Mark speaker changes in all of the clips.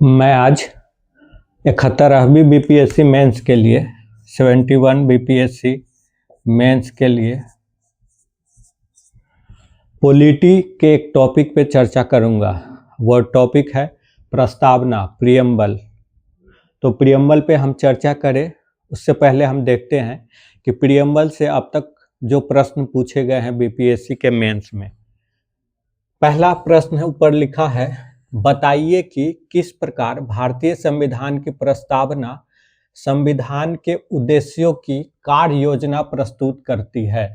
Speaker 1: मैं आज 71वीं BPSC mains के लिए 71 बीपीएससी मेंस के लिए पॉलिटी के एक टॉपिक पे चर्चा करूंगा। वो टॉपिक है प्रस्तावना, प्रियम्बल। तो प्रियम्बल पे हम चर्चा करें उससे पहले हम देखते हैं कि प्रियम्बल से अब तक जो प्रश्न पूछे गए हैं बीपीएससी के मेंस में। पहला प्रश्न ऊपर लिखा है, बताइए कि किस प्रकार भारतीय संविधान की प्रस्तावना संविधान के उद्देश्यों की कार्य योजना प्रस्तुत करती है।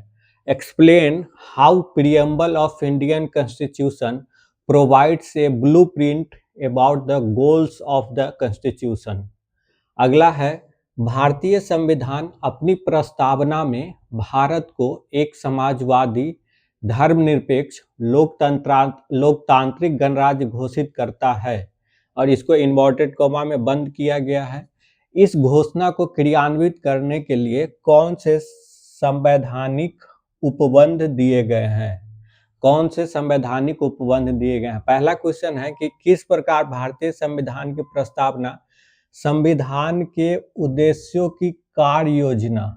Speaker 1: Explain how preamble of Indian constitution provides a blueprint about the goals of the constitution. अगला है, भारतीय संविधान अपनी प्रस्तावना में भारत को एक समाजवादी, धर्मनिरपेक्ष, लोकतांत्रिक गणराज्य घोषित करता है और इसको इन्वर्टेड कॉमा में बंद किया गया है। इस घोषणा को क्रियान्वित करने के लिए कौन से संवैधानिक उपबंध दिए गए हैं? कौन से संवैधानिक उपबंध दिए गए हैं? पहला क्वेश्चन है कि किस प्रकार भारतीय संविधान की प्रस्तावना संविधान के उद्देश्यों की कार्य योजना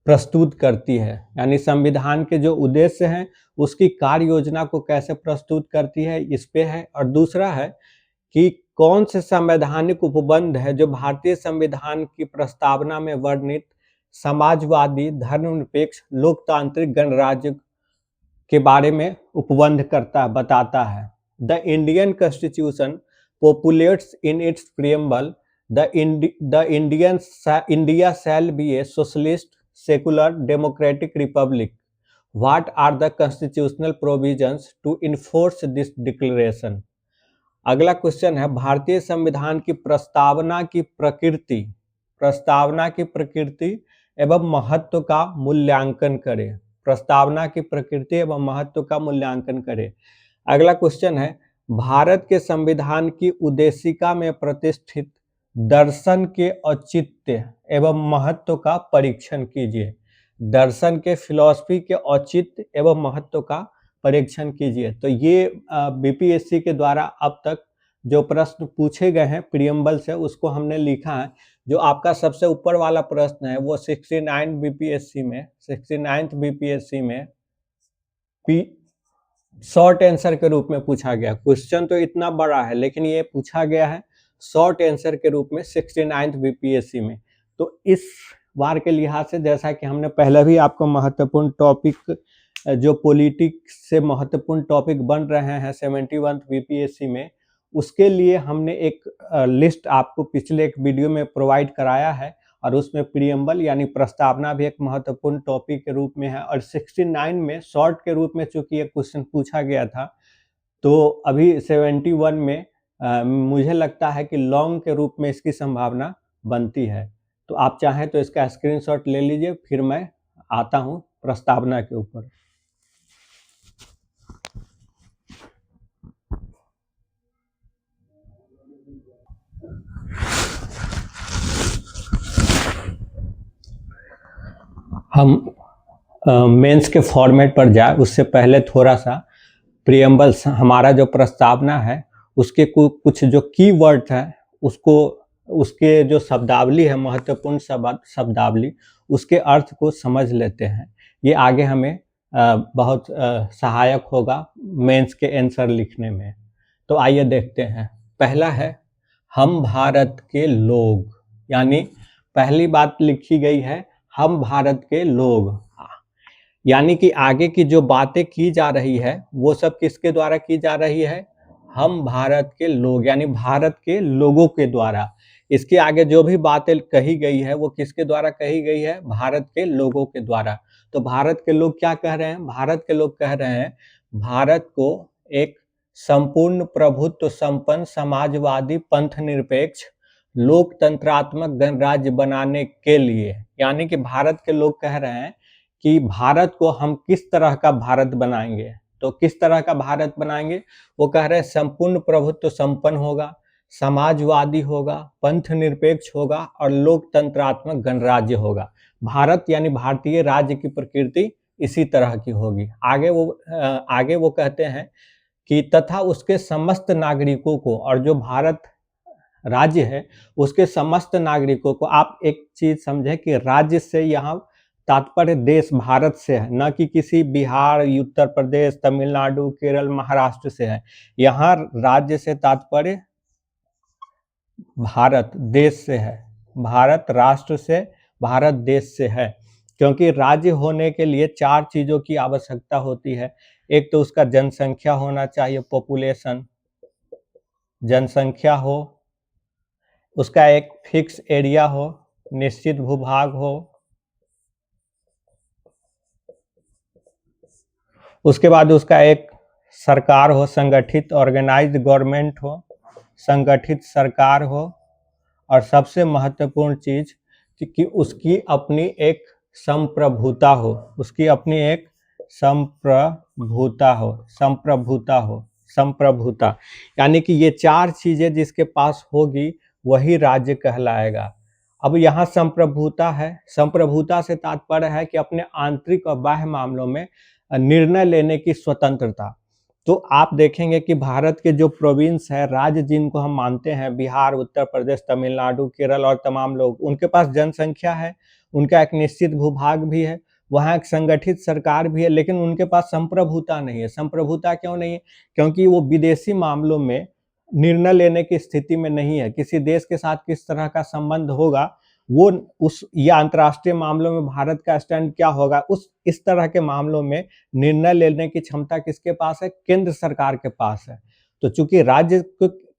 Speaker 1: प्रस्तुत करती है, यानी संविधान के जो उद्देश्य हैं उसकी कार्य योजना को कैसे प्रस्तुत करती है, इस पे है। और दूसरा है कि कौन से संवैधानिक उपबंध है जो भारतीय संविधान की प्रस्तावना में वर्णित समाजवादी, धर्मनिरपेक्ष, लोकतांत्रिक गणराज्य के बारे में उपबंध करता बताता है। The Indian constitution populates in its preamble the India shall be a socialist, secular, democratic republic. What are the constitutional provisions to enforce this declaration? अगला क्वेश्चन है, भारतीय संविधान की प्रस्तावना की प्रकृति एवं महत्व का मूल्यांकन करें। प्रस्तावना की प्रकृति एवं महत्व का मूल्यांकन करें। अगला क्वेश्चन है, भारत के संविधान की उद्देशिका में प्रतिष्ठित दर्शन के औचित्य एवं महत्व का परीक्षण कीजिए। दर्शन के, फिलॉसफी के औचित्य एवं महत्व का परीक्षण कीजिए। तो ये बीपीएससी के द्वारा अब तक जो प्रश्न पूछे गए हैं प्रियम्बल से उसको हमने लिखा है। जो आपका सबसे ऊपर वाला प्रश्न है वो 69 बीपीएससी में शॉर्ट आंसर के रूप में पूछा गया। क्वेश्चन तो इतना बड़ा है लेकिन ये पूछा गया है शॉर्ट आंसर के रूप में 69 बीपीएससी में। तो इस बार के लिहाज से, जैसा कि हमने पहले भी आपको महत्वपूर्ण टॉपिक जो पॉलिटिक्स से महत्वपूर्ण टॉपिक बन रहे हैं 71 बीपीएससी में, उसके लिए हमने एक लिस्ट आपको पिछले एक वीडियो में प्रोवाइड कराया है और उसमें प्रियम्बल यानी प्रस्तावना भी एक महत्वपूर्ण टॉपिक के रूप में है। और 69 में शॉर्ट के रूप में चूंकि ये क्वेश्चन पूछा गया था, तो अभी 71 में मुझे लगता है कि लॉन्ग के रूप में इसकी संभावना बनती है। तो आप चाहें तो इसका स्क्रीनशॉट ले लीजिए, फिर मैं आता हूं प्रस्तावना के ऊपर। हम मेंस के फॉर्मेट पर जाए उससे पहले थोड़ा सा प्रियम्बल, हमारा जो प्रस्तावना है उसके कुछ जो की वर्ड है उसको, उसके जो शब्दावली है, महत्वपूर्ण शब्दावली, उसके अर्थ को समझ लेते हैं। ये आगे हमें बहुत सहायक होगा मेंस के आंसर लिखने में। तो आइए देखते हैं। पहला है, हम भारत के लोग, यानी पहली बात लिखी गई है हम भारत के लोग, यानी कि आगे की जो बातें की जा रही है वो सब किसके द्वारा की जा रही है? हम भारत के लोग, यानी भारत के लोगों के द्वारा। इसके आगे जो भी बातें कही गई है वो किसके द्वारा कही गई है? भारत के लोगों के द्वारा। तो भारत के लोग क्या कह रहे हैं? भारत के लोग कह रहे हैं भारत को एक संपूर्ण प्रभुत्व संपन्न, समाजवादी, पंथ निरपेक्ष, लोकतंत्रात्मक गणराज्य बनाने के लिए, यानी कि भारत के लोग कह रहे हैं कि भारत को हम किस तरह का भारत बनाएंगे। तो किस तरह का भारत बनाएंगे? वो कह रहे हैं संपूर्ण प्रभुत्व संपन्न होगा, समाजवादी होगा, पंथ निरपेक्ष होगा और लोकतंत्रात्मक गणराज्य होगा। भारत यानी भारतीय राज्य की प्रकृति इसी तरह की होगी। आगे वो कहते हैं कि तथा उसके समस्त नागरिकों को, और जो भारत राज्य है उसके समस्त नागरिकों को, आप एक चीज समझे कि राज्य से यहाँ तात्पर्य देश भारत से है, न कि किसी बिहार, उत्तर प्रदेश, तमिलनाडु, केरल, महाराष्ट्र से है। यहाँ राज्य से तात्पर्य भारत देश से है, भारत राष्ट्र से, भारत देश से है। क्योंकि राज्य होने के लिए 4 चीजों की आवश्यकता होती है। एक तो उसका जनसंख्या होना चाहिए, पॉपुलेशन, जनसंख्या हो, उसका एक फिक्स एरिया हो, निश्चित भूभाग हो, उसके बाद उसका एक सरकार हो, संगठित ऑर्गेनाइज्ड गवर्नमेंट हो, संगठित सरकार हो, और सबसे महत्वपूर्ण चीज कि उसकी अपनी एक संप्रभुता हो, उसकी अपनी एक संप्रभुता हो, संप्रभुता, यानी कि ये 4 चीजें जिसके पास होगी वही राज्य कहलाएगा। अब यहाँ संप्रभुता है, संप्रभुता से तात्पर्य है कि अपने आंतरिक और बाह्य मामलों में निर्णय लेने की स्वतंत्रता। तो आप देखेंगे कि भारत के जो प्रोविंस है, राज्य जिनको हम मानते हैं, बिहार, उत्तर प्रदेश, तमिलनाडु, केरल और तमाम लोग, उनके पास जनसंख्या है, उनका एक निश्चित भूभाग भी है, वहाँ एक संगठित सरकार भी है, लेकिन उनके पास संप्रभुता नहीं है। संप्रभुता क्यों नहीं है? क्योंकि वो विदेशी मामलों में निर्णय लेने की स्थिति में नहीं है। किसी देश के साथ किस तरह का संबंध होगा, वो उस या अंतर्राष्ट्रीय मामलों में भारत का स्टैंड क्या होगा, इस तरह के मामलों में निर्णय लेने की क्षमता किसके पास है? केंद्र सरकार के पास है। तो चूंकि राज्य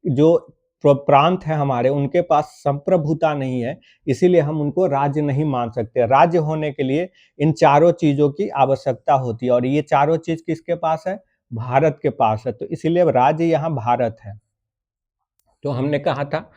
Speaker 1: जो प्रांत है हमारे, उनके पास संप्रभुता नहीं है, इसीलिए हम उनको राज्य नहीं मान सकते। राज्य होने के लिए इन 4 चीजों की आवश्यकता होती है, और ये 4 चीज किसके पास है? भारत के पास है। तो इसीलिए राज्य यहाँ भारत है। तो हमने कहा था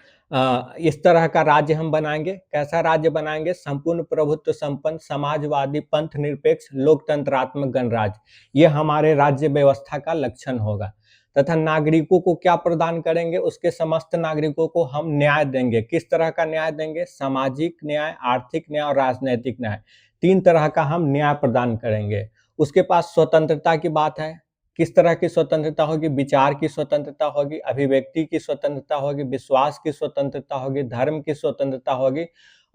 Speaker 1: इस तरह का राज्य हम बनाएंगे। कैसा राज्य बनाएंगे? संपूर्ण प्रभुत्व संपन्न, समाजवादी, पंथ निरपेक्ष, लोकतंत्रात्मक गणराज्य। ये हमारे राज्य व्यवस्था का लक्षण होगा। तथा नागरिकों को क्या प्रदान करेंगे? उसके समस्त नागरिकों को हम न्याय देंगे। किस तरह का न्याय देंगे? सामाजिक न्याय, आर्थिक न्याय और राजनैतिक न्याय। 3 तरह का हम न्याय प्रदान करेंगे। उसके पास स्वतंत्रता की बात है। किस तरह की स्वतंत्रता होगी? विचार की स्वतंत्रता होगी, अभिव्यक्ति की स्वतंत्रता होगी, विश्वास की स्वतंत्रता होगी, धर्म की स्वतंत्रता होगी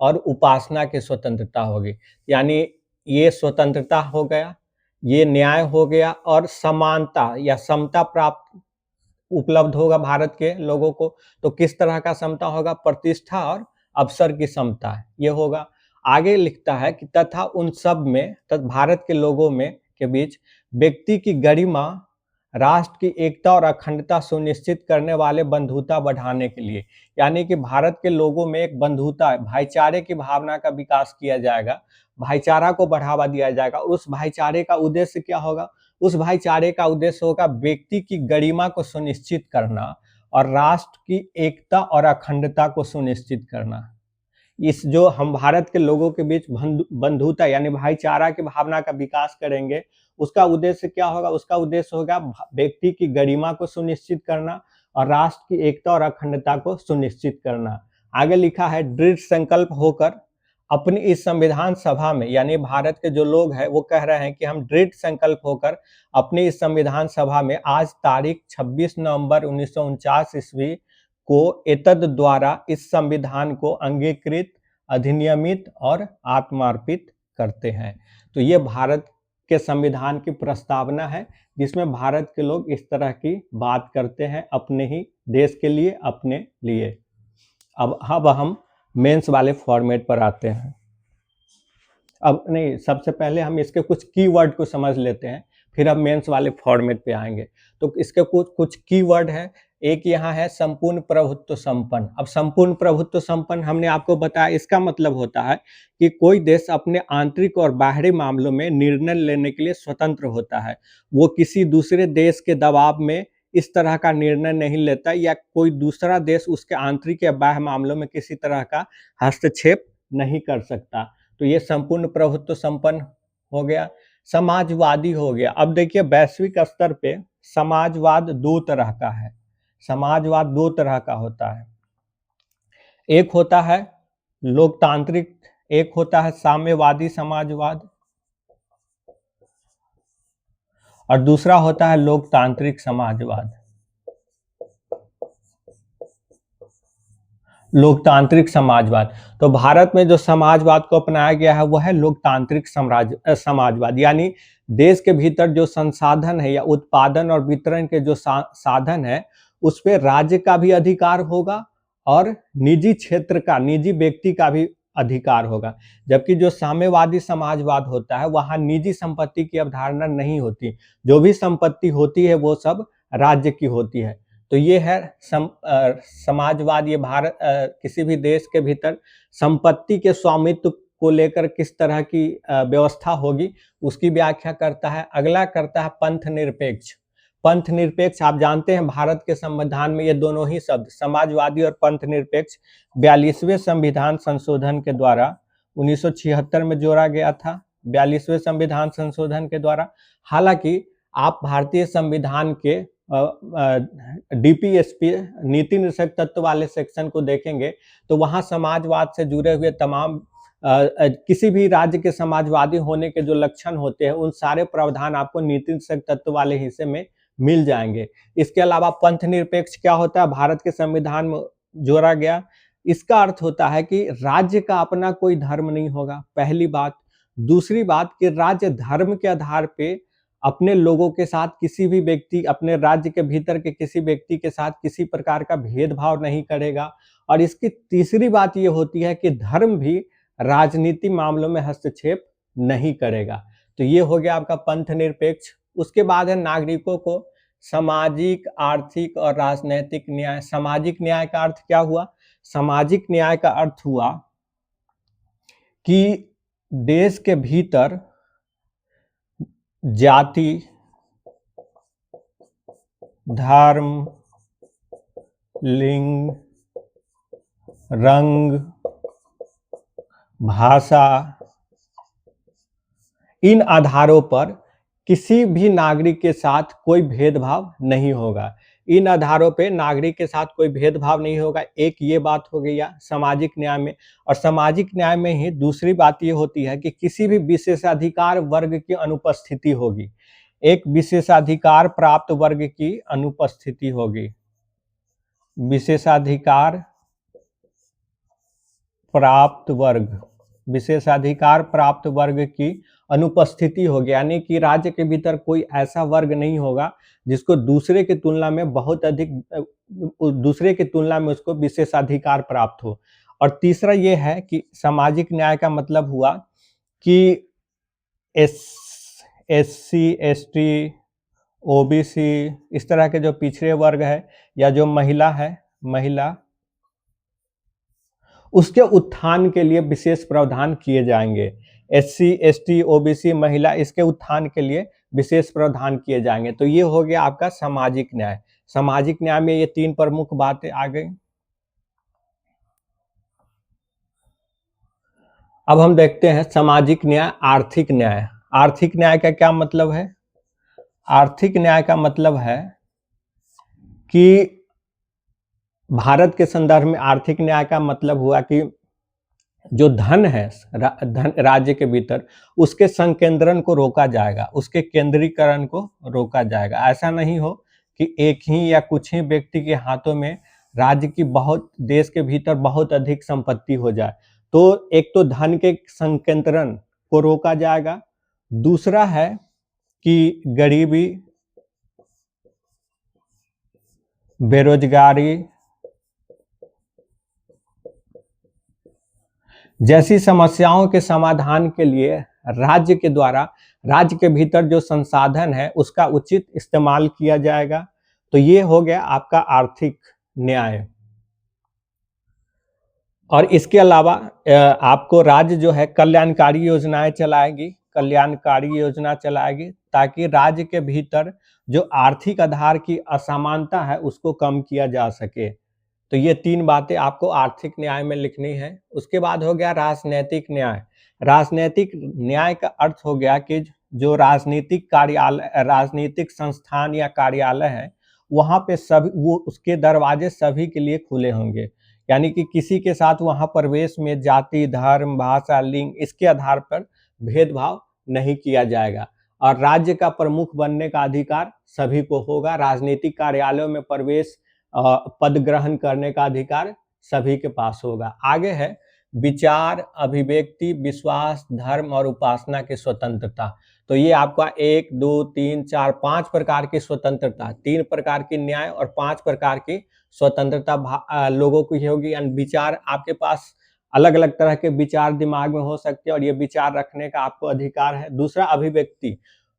Speaker 1: और उपासना की स्वतंत्रता होगी। यानी ये स्वतंत्रता हो गया, ये न्याय हो गया, और समानता या समता प्राप्त उपलब्ध होगा भारत के लोगों को। तो किस तरह का समता होगा? प्रतिष्ठा और अवसर की समता, ये होगा। आगे लिखता है कि तथा उन सब में, भारत के लोगों में के बीच व्यक्ति की गरिमा, राष्ट्र की एकता और अखंडता सुनिश्चित करने वाले बंधुता बढ़ाने के लिए, यानी कि भारत के लोगों में एक बंधुता, भाईचारे की भावना का विकास किया जाएगा, भाईचारा को बढ़ावा दिया जाएगा। और उस भाईचारे का उद्देश्य क्या होगा? उस भाईचारे का उद्देश्य होगा व्यक्ति की गरिमा को सुनिश्चित करना और राष्ट्र की एकता और अखंडता को सुनिश्चित करना। इस जो हम भारत के लोगों के बीच बंधुता यानी भाईचारा की भावना का विकास करेंगे, उसका उद्देश्य क्या होगा? उसका उद्देश्य होगा व्यक्ति की गरिमा को सुनिश्चित करना और राष्ट्र की एकता और अखंडता को सुनिश्चित करना। आगे लिखा है, दृढ़ संकल्प होकर अपनी इस संविधान सभा में, यानी भारत के जो लोग हैं वो कह रहे हैं कि हम दृढ़ संकल्प होकर अपनी इस संविधान सभा में आज तारीख 26 नवंबर 1949 ईस्वी को एतद द्वारा इस संविधान को अंगीकृत, अधिनियमित और आत्मार्पित करते हैं। तो ये भारत के संविधान की प्रस्तावना है, जिसमें भारत के लोग इस तरह की बात करते हैं अपने ही देश के लिए, अपने लिए। अब हम मेंस वाले फॉर्मेट पर आते हैं। अब नहीं, सबसे पहले हम इसके कुछ कीवर्ड को समझ लेते हैं, फिर अब मेंस वाले फॉर्मेट पे आएंगे। तो इसके कुछ कीवर्ड है। एक यहाँ है संपूर्ण प्रभुत्व संपन्न। अब संपूर्ण प्रभुत्व संपन्न हमने आपको बताया, इसका मतलब होता है कि कोई देश अपने आंतरिक और बाहरी मामलों में निर्णय लेने के लिए स्वतंत्र होता है। वो किसी दूसरे देश के दबाव में इस तरह का निर्णय नहीं लेता, या कोई दूसरा देश उसके आंतरिक या बाह्य मामलों में किसी तरह का हस्तक्षेप नहीं कर सकता। तो ये संपूर्ण प्रभुत्व संपन्न हो गया। समाजवादी हो गया। अब देखिए, वैश्विक स्तर पे समाजवाद 2 तरह का है। समाजवाद 2 तरह का होता है। एक होता है लोकतांत्रिक, एक होता है साम्यवादी समाजवाद। और दूसरा होता है लोकतांत्रिक समाजवाद। लोकतांत्रिक समाजवाद, तो भारत में जो समाजवाद को अपनाया गया है वह है लोकतांत्रिक समाजवाद, यानी देश के भीतर जो संसाधन है या उत्पादन और वितरण के जो साधन है उस पे राज्य का भी अधिकार होगा और निजी क्षेत्र का, निजी व्यक्ति का भी अधिकार होगा। जबकि जो साम्यवादी समाजवाद होता है वहां निजी संपत्ति की अवधारणा नहीं होती, जो भी संपत्ति होती है वो सब राज्य की होती है। तो ये है समाजवाद। ये भारत किसी भी देश के भीतर संपत्ति के स्वामित्व को लेकर किस तरह की व्यवस्था होगी उसकी व्याख्या करता है। अगला करता है पंथ निरपेक्ष। पंथ निरपेक्ष, आप जानते हैं भारत के संविधान में ये दोनों ही शब्द समाजवादी और पंथ निरपेक्ष 42वें संविधान संशोधन के द्वारा 1976 में जोड़ा गया था, 42वें संविधान संशोधन के द्वारा। हालांकि आप भारतीय संविधान के डीपीएसपी नीति निषेध तत्व वाले सेक्शन को देखेंगे तो वहां समाजवाद से जुड़े हुए तमाम किसी भी राज्य के समाजवादी होने के जो लक्षण होते हैं उन सारे प्रावधान आपको नीति निषेध तत्व वाले हिस्से में मिल जाएंगे। इसके अलावा पंथ निरपेक्ष क्या होता है, भारत के संविधान में जोड़ा गया। इसका अर्थ होता है कि राज्य का अपना कोई धर्म नहीं होगा, पहली बात। दूसरी बात कि राज्य धर्म के आधार पे अपने लोगों के साथ किसी भी व्यक्ति, अपने राज्य के भीतर के किसी व्यक्ति के साथ किसी प्रकार का भेदभाव नहीं करेगा। और इसकी तीसरी बात ये होती है कि धर्म भी राजनीति मामलों में हस्तक्षेप नहीं करेगा। तो ये हो गया आपका पंथ निरपेक्ष। उसके बाद है नागरिकों को सामाजिक, आर्थिक और राजनैतिक न्याय। सामाजिक न्याय का अर्थ क्या हुआ? सामाजिक न्याय का अर्थ हुआ कि देश के भीतर जाति, धर्म, लिंग, रंग, भाषा, इन आधारों पर किसी भी नागरिक के साथ कोई भेदभाव नहीं होगा। इन आधारों पे नागरिक के साथ कोई भेदभाव नहीं होगा। एक ये बात हो गई सामाजिक न्याय में। और सामाजिक न्याय में ही दूसरी बात ये होती है कि किसी भी विशेषाधिकार वर्ग की अनुपस्थिति होगी। एक विशेषाधिकार प्राप्त वर्ग की अनुपस्थिति होगी। विशेषाधिकार प्राप्त वर्ग, विशेषाधिकार प्राप्त वर्ग की अनुपस्थिति होगी, यानी कि राज्य के भीतर कोई ऐसा वर्ग नहीं होगा जिसको दूसरे की तुलना में बहुत अधिक, दूसरे की तुलना में उसको विशेषाधिकार प्राप्त हो। और तीसरा ये है कि सामाजिक न्याय का मतलब हुआ कि एससी, एसटी, ओबीसी, इस तरह के जो पिछड़े वर्ग है या जो महिला है, महिला, उसके उत्थान के लिए विशेष प्रावधान किए जाएंगे। एससी, एसटी, ओबीसी, महिला, इसके उत्थान के लिए विशेष प्रावधान किए जाएंगे। तो ये हो गया आपका सामाजिक न्याय। सामाजिक न्याय में ये तीन प्रमुख बातें आ गई। अब हम देखते हैं सामाजिक न्याय, आर्थिक न्याय। आर्थिक न्याय का क्या मतलब है? आर्थिक न्याय का मतलब है कि भारत के संदर्भ में आर्थिक न्याय का मतलब हुआ कि जो धन है धन राज्य के भीतर, उसके संकेंद्रण को रोका जाएगा, उसके केंद्रीकरण को रोका जाएगा। ऐसा नहीं हो कि एक ही या कुछ ही व्यक्ति के हाथों में राज्य की बहुत, देश के भीतर बहुत अधिक संपत्ति हो जाए। तो एक तो धन के संकेंद्रण को रोका जाएगा। दूसरा है कि गरीबी, बेरोजगारी जैसी समस्याओं के समाधान के लिए राज्य के द्वारा, राज्य के भीतर जो संसाधन है उसका उचित इस्तेमाल किया जाएगा। तो ये हो गया आपका आर्थिक न्याय। और इसके अलावा आपको राज्य जो है कल्याणकारी योजनाएं चलाएगी, कल्याणकारी योजना चलाएगी ताकि राज्य के भीतर जो आर्थिक आधार की असमानता है उसको कम किया जा सके। तो ये तीन बातें आपको आर्थिक न्याय में लिखनी है। उसके बाद हो गया राजनैतिक न्याय। राजनैतिक न्याय का अर्थ हो गया कि जो राजनीतिक कार्यालय, राजनीतिक संस्थान या कार्यालय है वहां पे सभी, वो उसके दरवाजे सभी के लिए खुले होंगे। यानी कि किसी के साथ वहां प्रवेश में जाति, धर्म, भाषा, लिंग, इसके आधार पर भेदभाव नहीं किया जाएगा। और राज्य का प्रमुख बनने का अधिकार सभी को होगा। राजनीतिक कार्यालयों में प्रवेश, पद ग्रहण करने का अधिकार सभी के पास होगा। आगे है विचार, अभिव्यक्ति, विश्वास, धर्म और उपासना की स्वतंत्रता। तो ये आपका 1, 2, 3, 4, 5 प्रकार की स्वतंत्रता, 3 प्रकार की न्याय और 5 प्रकार की स्वतंत्रता लोगों की होगी। एंड विचार, आपके पास अलग अलग तरह के विचार दिमाग में हो सकते हैं और ये विचार रखने का आपको अधिकार है। दूसरा अभिव्यक्ति,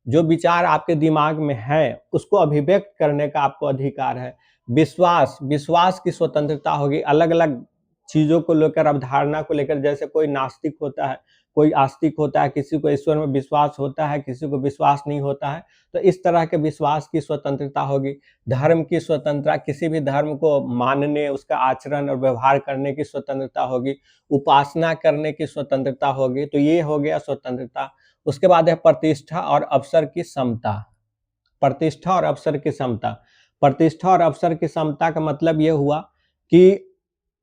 Speaker 1: जो विचार आपके दिमाग में है उसको अभिव्यक्त करने का आपको अधिकार है। विश्वास, विश्वास की स्वतंत्रता होगी, अलग अलग चीजों को लेकर, अवधारणा को लेकर, जैसे कोई नास्तिक होता है, कोई आस्तिक होता है, किसी को ईश्वर में विश्वास होता है, किसी को विश्वास नहीं होता है, तो इस तरह के विश्वास की स्वतंत्रता होगी। धर्म की स्वतंत्रता, किसी भी धर्म को मानने, उसका आचरण और व्यवहार करने की स्वतंत्रता होगी। उपासना करने की स्वतंत्रता होगी। तो ये हो गया स्वतंत्रता। उसके बाद है प्रतिष्ठा और अवसर की समता। प्रतिष्ठा और अवसर की समता, प्रतिष्ठा और अवसर की समता का मतलब ये हुआ कि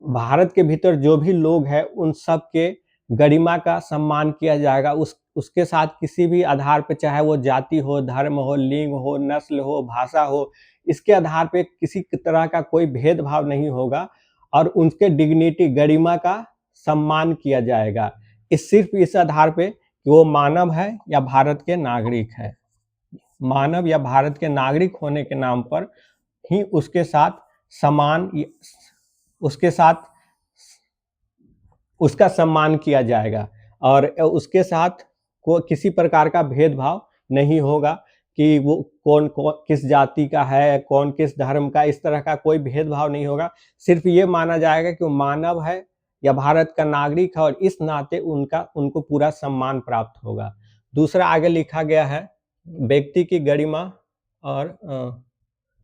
Speaker 1: भारत के भीतर जो भी लोग हैं उन सब के गरिमा का सम्मान किया जाएगा। उसके साथ किसी भी आधार पे, चाहे वो जाति हो, धर्म हो, लिंग हो, नस्ल हो, भाषा हो, इसके आधार पे किसी तरह का कोई भेदभाव नहीं होगा और उनके डिग्निटी, गरिमा का सम्मान किया जाएगा। सिर्फ इस आधार पे कि वो मानव है या भारत के नागरिक है। मानव या भारत के नागरिक होने के नाम पर ही उसके साथ समान, उसके साथ उसका सम्मान किया जाएगा और उसके साथ को किसी प्रकार का भेदभाव नहीं होगा कि वो कौन किस जाति का है, कौन किस धर्म का, इस तरह का कोई भेदभाव नहीं होगा। सिर्फ ये माना जाएगा कि वो मानव है या भारत का नागरिक है और इस नाते उनको पूरा सम्मान प्राप्त होगा। दूसरा आगे लिखा गया है व्यक्ति की गरिमा और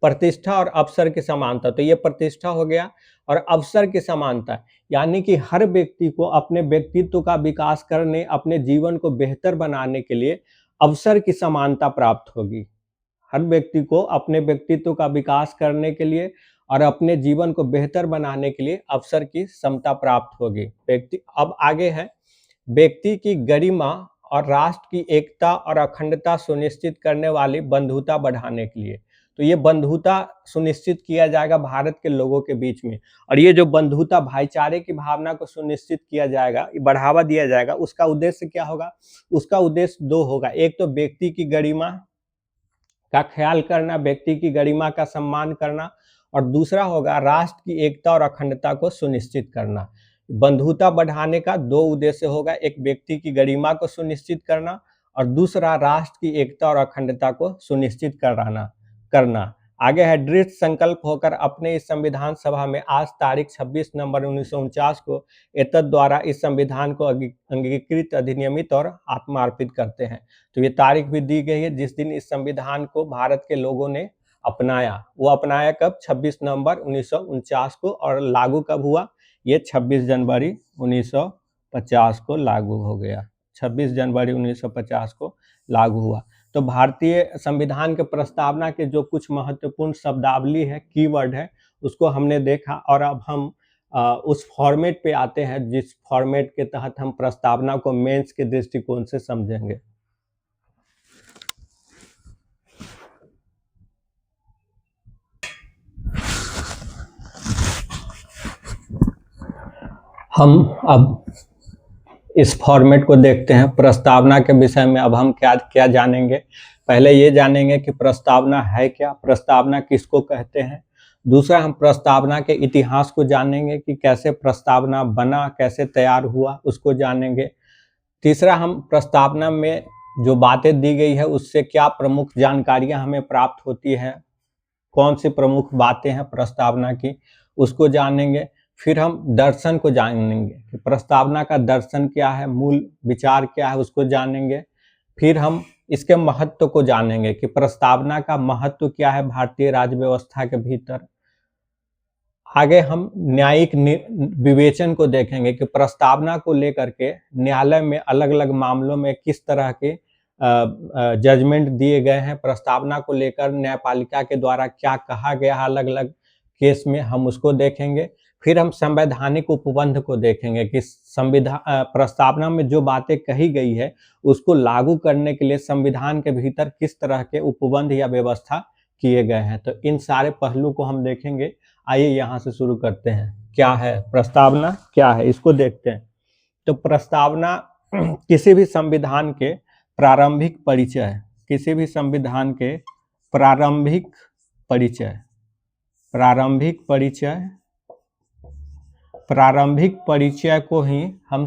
Speaker 1: प्रतिष्ठा और अवसर की समानता। तो ये प्रतिष्ठा हो गया और अवसर की समानता, यानी कि हर व्यक्ति को अपने व्यक्तित्व का विकास करने, अपने जीवन को बेहतर बनाने के लिए अवसर की समानता प्राप्त होगी। हर व्यक्ति को अपने व्यक्तित्व का विकास करने के लिए और अपने जीवन को बेहतर बनाने के लिए अवसर की समता प्राप्त होगी। अब आगे है व्यक्ति की गरिमा और राष्ट्र की एकता और अखंडता सुनिश्चित करने वाली बंधुता बढ़ाने के लिए। तो ये बंधुता सुनिश्चित किया जाएगा भारत के लोगों के बीच में, और ये जो बंधुता, भाईचारे की भावना को सुनिश्चित किया जाएगा, बढ़ावा दिया जाएगा। उसका उद्देश्य क्या होगा? उसका उद्देश्य 2 होगा। एक तो व्यक्ति की गरिमा का ख्याल करना, व्यक्ति की गरिमा का सम्मान करना, और दूसरा होगा राष्ट्र की एकता और अखंडता को सुनिश्चित करना। बंधुता बढ़ाने का 2 उद्देश्य होगा, एक व्यक्ति की गरिमा को सुनिश्चित करना और दूसरा राष्ट्र की एकता और अखंडता को सुनिश्चित करना। आगे है दृढ़ संकल्प होकर अपने इस संविधान सभा में आज तारीख 26 नवंबर 1949 को एतद द्वारा इस संविधान को अंगीकृत, अधिनियमित और आत्मार्पित करते हैं। तो ये तारीख भी दी गई है जिस दिन इस संविधान को भारत के लोगों ने अपनाया। वो अपनाया कब? 26 नवंबर 1949 को। और लागू कब हुआ? ये 26 जनवरी 1950 को लागू हो गया। 26 जनवरी 1950 को लागू हुआ। तो भारतीय संविधान के प्रस्तावना के जो कुछ महत्वपूर्ण शब्दावली है, कीवर्ड है, उसको हमने देखा। और अब हम उस फॉर्मेट पे आते हैं जिस फॉर्मेट के तहत हम प्रस्तावना को मेंस के दृष्टिकोण से समझेंगे। हम अब इस फॉर्मेट को देखते हैं। प्रस्तावना के विषय में अब हम क्या जानेंगे? पहले ये जानेंगे कि प्रस्तावना है क्या, प्रस्तावना किसको कहते हैं। दूसरा, हम प्रस्तावना के इतिहास को जानेंगे कि कैसे प्रस्तावना बना, कैसे तैयार हुआ, उसको जानेंगे। तीसरा, हम प्रस्तावना में जो बातें दी गई है उससे क्या प्रमुख जानकारियां हमें प्राप्त होती हैं, कौन सी प्रमुख बातें हैं प्रस्तावना की, उसको जानेंगे। फिर हम दर्शन को जानेंगे कि प्रस्तावना का दर्शन क्या है, मूल विचार क्या है, उसको जानेंगे। फिर हम इसके महत्व को जानेंगे कि प्रस्तावना का महत्व क्या है भारतीय राज्य व्यवस्था के भीतर। आगे हम न्यायिक विवेचन को देखेंगे कि प्रस्तावना को लेकर के न्यायालय में अलग अलग मामलों में किस तरह के जजमेंट दिए गए हैं, प्रस्तावना को लेकर न्यायपालिका के द्वारा क्या कहा गया अलग अलग केस में, हम उसको देखेंगे। फिर हम संवैधानिक उपबंध को देखेंगे कि संविधान प्रस्तावना में जो बातें कही गई है उसको लागू करने के लिए संविधान के भीतर किस तरह के उपबंध या व्यवस्था किए गए हैं। तो इन सारे पहलू को हम देखेंगे। आइए यहाँ से शुरू करते हैं। क्या है प्रस्तावना, क्या है इसको देखते हैं। तो प्रस्तावना किसी भी संविधान के प्रारंभिक परिचय, किसी भी संविधान के प्रारंभिक परिचय, प्रारंभिक परिचय को ही हम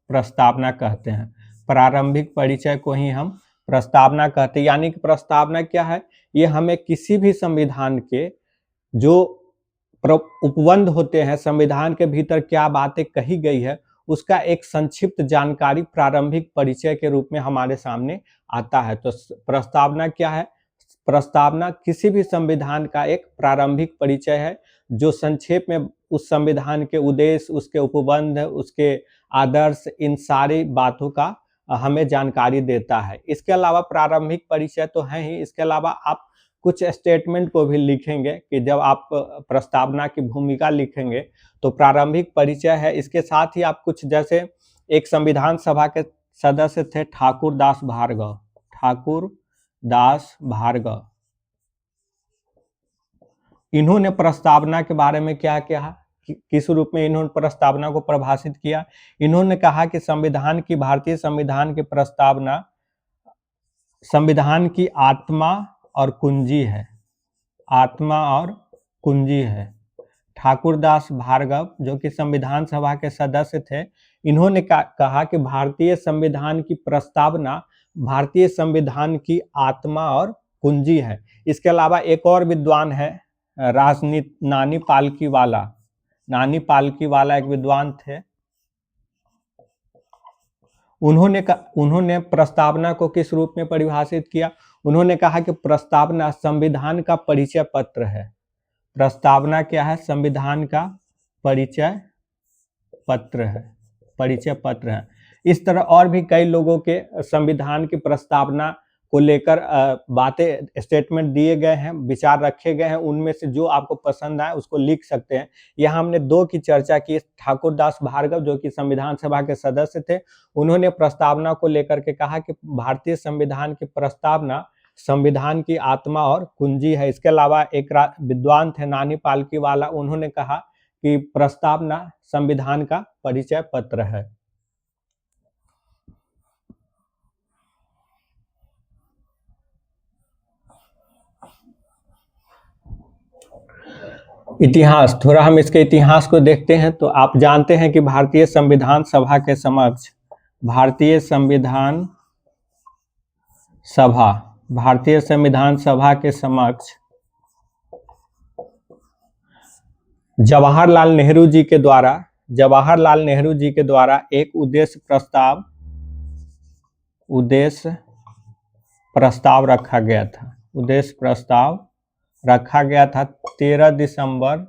Speaker 1: प्रस्तावना कहते हैं। प्रारंभिक परिचय को ही हम प्रस्तावना कहते हैं। यानी कि प्रस्तावना क्या है, ये हमें किसी भी संविधान के जो उपबंध होते हैं, संविधान के भीतर क्या बातें कही गई है उसका एक संक्षिप्त जानकारी प्रारंभिक परिचय के रूप में हमारे सामने आता है। तो प्रस्तावना क्या है, प्रस्तावना किसी भी संविधान का एक प्रारंभिक परिचय है जो संक्षेप में उस संविधान के उद्देश्य, उसके उपबंध, उसके आदर्श, इन सारी बातों का हमें जानकारी देता है। इसके अलावा प्रारंभिक परिचय तो है ही, इसके अलावा आप कुछ स्टेटमेंट को भी लिखेंगे कि जब आप प्रस्तावना की भूमिका लिखेंगे तो प्रारंभिक परिचय है। इसके साथ ही आप कुछ, जैसे एक संविधान सभा के सदस्य थे ठाकुर दास भार्गव, इन्होंने प्रस्तावना के बारे में क्या कहा, किस रूप में इन्होंने प्रस्तावना को परिभाषित किया। इन्होंने कहा कि संविधान की, भारतीय संविधान की प्रस्तावना संविधान की आत्मा और कुंजी है, आत्मा और कुंजी है। ठाकुर दास भार्गव जो कि संविधान सभा के सदस्य थे, इन्होंने कहा कि भारतीय संविधान की प्रस्तावना भारतीय संविधान की आत्मा और कुंजी है। इसके अलावा एक और विद्वान है नानी पालकीवाला एक विद्वान थे। उन्होंने प्रस्तावना को किस रूप में परिभाषित किया, उन्होंने कहा कि प्रस्तावना संविधान का परिचय पत्र है। प्रस्तावना क्या है, संविधान का परिचय पत्र है। इस तरह और भी कई लोगों के संविधान की प्रस्तावना को लेकर बातें, स्टेटमेंट दिए गए हैं, विचार रखे गए हैं। उनमें से जो आपको पसंद आए उसको लिख सकते हैं। यहाँ हमने दो की चर्चा की। ठाकुर दास भार्गव जो कि संविधान सभा के सदस्य थे, उन्होंने प्रस्तावना को लेकर के कहा कि भारतीय संविधान की प्रस्तावना संविधान की आत्मा और कुंजी है। इसके अलावा एक विद्वान थे नानी पालकीवाला, उन्होंने कहा कि प्रस्तावना संविधान का परिचय पत्र है। इतिहास, थोड़ा हम इसके इतिहास को देखते हैं। तो आप जानते हैं कि भारतीय संविधान सभा के समक्ष जवाहरलाल नेहरू जी के द्वारा एक उद्देश्य प्रस्ताव रखा गया था। 13 दिसंबर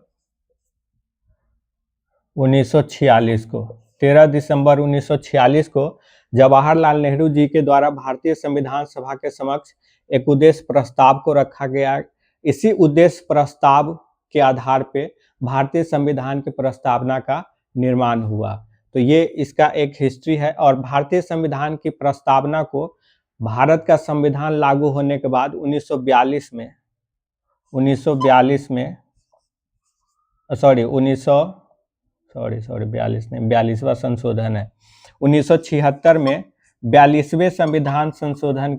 Speaker 1: 1946 को जवाहरलाल नेहरू जी के द्वारा भारतीय संविधान सभा के समक्ष एक उद्देश्य प्रस्ताव को रखा गया। इसी उद्देश्य प्रस्ताव के आधार पे भारतीय संविधान की प्रस्तावना का निर्माण हुआ। तो ये इसका एक हिस्ट्री है। और भारतीय संविधान की प्रस्तावना को भारत का संविधान लागू होने के बाद 1942 में 42वां संशोधन है। 1976 में 42वें संविधान संशोधन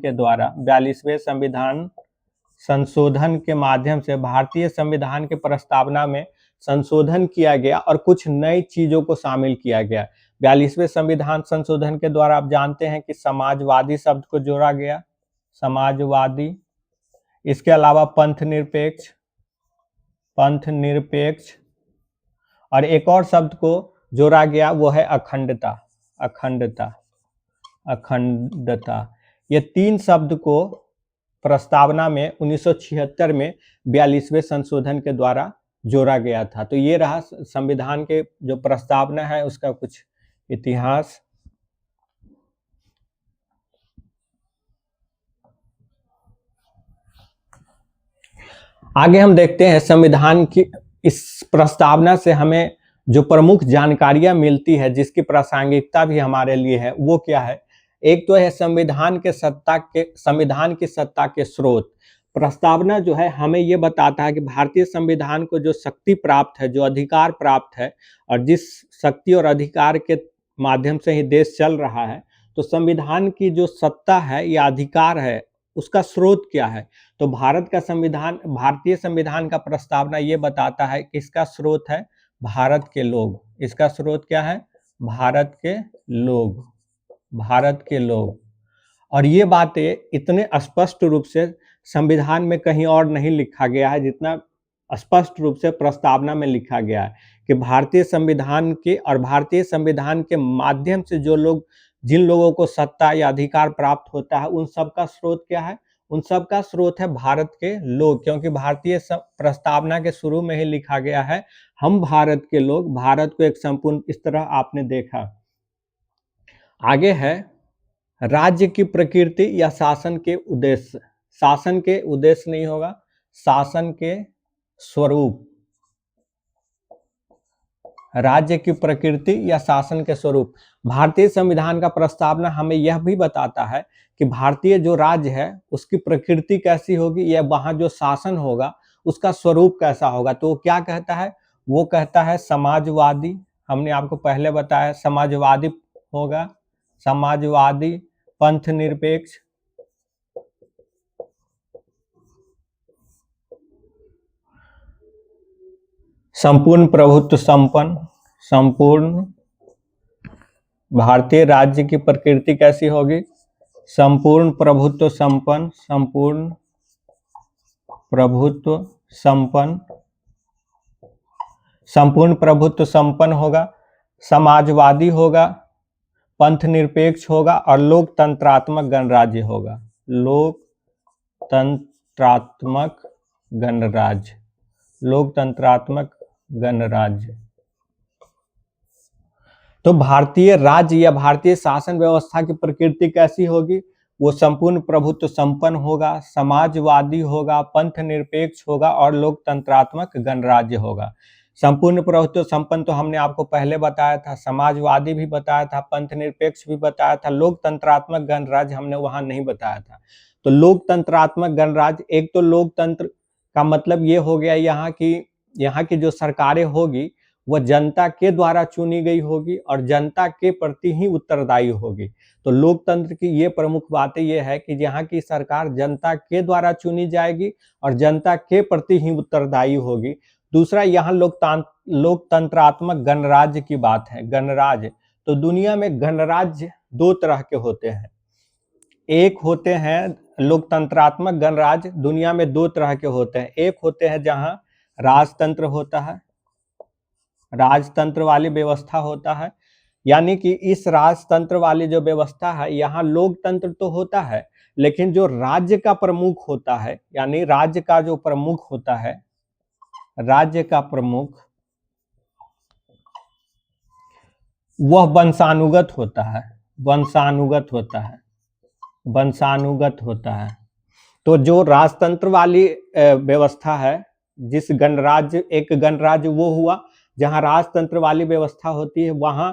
Speaker 1: के माध्यम से भारतीय संविधान के प्रस्तावना में संशोधन किया गया और कुछ नई चीजों को शामिल किया गया। 42वें संविधान संशोधन के द्वारा आप जानते हैं कि समाजवादी शब्द को जोड़ा गया, समाजवादी। इसके अलावा पंथ निरपेक्ष और एक और शब्द को जोड़ा गया, वो है अखंडता। ये तीन शब्द को प्रस्तावना में 1976 में 42वें संशोधन के द्वारा जोड़ा गया था। तो ये रहा संविधान के जो प्रस्तावना है उसका कुछ इतिहास। आगे हम देखते हैं संविधान की इस प्रस्तावना से हमें जो प्रमुख जानकारियां मिलती है, जिसकी प्रासंगिकता भी हमारे लिए है, वो क्या है? एक तो है संविधान की सत्ता के स्रोत। प्रस्तावना जो है हमें ये बताता है कि भारतीय संविधान को जो शक्ति प्राप्त है, जो अधिकार प्राप्त है, और जिस शक्ति और अधिकार के माध्यम से ही देश चल रहा है, तो संविधान की जो सत्ता है या अधिकार है, उसका स्रोत क्या है? तो भारतीय संविधान का प्रस्तावना ये बताता है कि इसका स्रोत है भारत के लोग। इसका स्रोत क्या है? भारत के लोग। भारत के लोग। और ये बातें इतने स्पष्ट रूप से संविधान में कहीं और नहीं लिखा गया है जितना स्पष्ट रूप से प्रस्तावना में लिखा गया है कि भारतीय संविधान के माध्यम से जिन लोगों को सत्ता या अधिकार प्राप्त होता है, उन सब का स्रोत क्या है? उन सब का स्रोत है भारत के लोग, क्योंकि प्रस्तावना के शुरू में ही लिखा गया है, हम भारत के लोग, भारत को एक संपूर्ण, इस तरह आपने देखा। आगे है राज्य की प्रकृति या शासन के उद्देश्य। शासन के उद्देश्य नहीं होगा, शासन के स्वरूप। राज्य की प्रकृति या शासन के स्वरूप। भारतीय संविधान का प्रस्तावना हमें यह भी बताता है कि भारतीय जो राज्य है उसकी प्रकृति कैसी होगी, या वहां जो शासन होगा उसका स्वरूप कैसा होगा। तो क्या कहता है? वो कहता है समाजवादी। हमने आपको पहले बताया समाजवादी होगा, समाजवादी, पंथ निरपेक्ष, संपूर्ण प्रभुत्व संपन्न। संपूर्ण भारतीय राज्य की प्रकृति कैसी होगी? संपूर्ण प्रभुत्व संपन्न, संपूर्ण प्रभुत्व संपन्न, संपूर्ण प्रभुत्व संपन्न होगा, समाजवादी होगा, पंथ निरपेक्ष होगा और लोकतंत्रात्मक गणराज्य होगा। लोकतंत्रात्मक गणराज्य, लोकतंत्रात्मक गणराज्य। तो भारतीय राज्य या भारतीय शासन व्यवस्था की प्रकृति कैसी होगी? वो संपूर्ण प्रभुत्व संपन्न होगा, समाजवादी होगा, पंथ निरपेक्ष होगा और लोकतंत्रात्मक गणराज्य होगा। संपूर्ण प्रभुत्व संपन्न तो हमने आपको पहले बताया था, समाजवादी भी बताया था, पंथ निरपेक्ष भी बताया था, लोकतंत्रात्मक गणराज्य हमने वहां नहीं बताया था। तो लोकतंत्रात्मक गणराज्य, एक तो लोकतंत्र का मतलब ये हो गया यहाँ की जो सरकारें होगी वह जनता के द्वारा चुनी गई होगी और जनता के प्रति ही उत्तरदायी होगी। तो लोकतंत्र की ये प्रमुख बातें ये है कि यहाँ की सरकार जनता के द्वारा चुनी जाएगी और जनता के प्रति ही उत्तरदायी होगी। दूसरा, यहाँ लोकतंत्रात्मक गणराज्य की बात है। गणराज्य, तो दुनिया में गणराज्य दो तरह के होते हैं। एक होते हैं लोकतंत्रात्मक गणराज्य, दुनिया में दो तरह के होते हैं। एक होते हैं जहां राजतंत्र होता है, राजतंत्र वाली व्यवस्था होता है, यानी कि इस राजतंत्र वाली जो व्यवस्था है, यहाँ लोकतंत्र तो होता है लेकिन जो राज्य का प्रमुख होता है, यानी राज्य का जो प्रमुख होता है, राज्य का प्रमुख, वह वंशानुगत होता है, वंशानुगत होता है, वंशानुगत होता है। तो जो राजतंत्र वाली व्यवस्था है, जिस गणराज्य, एक गणराज्य वो हुआ जहां राजतंत्र वाली व्यवस्था होती है, वहां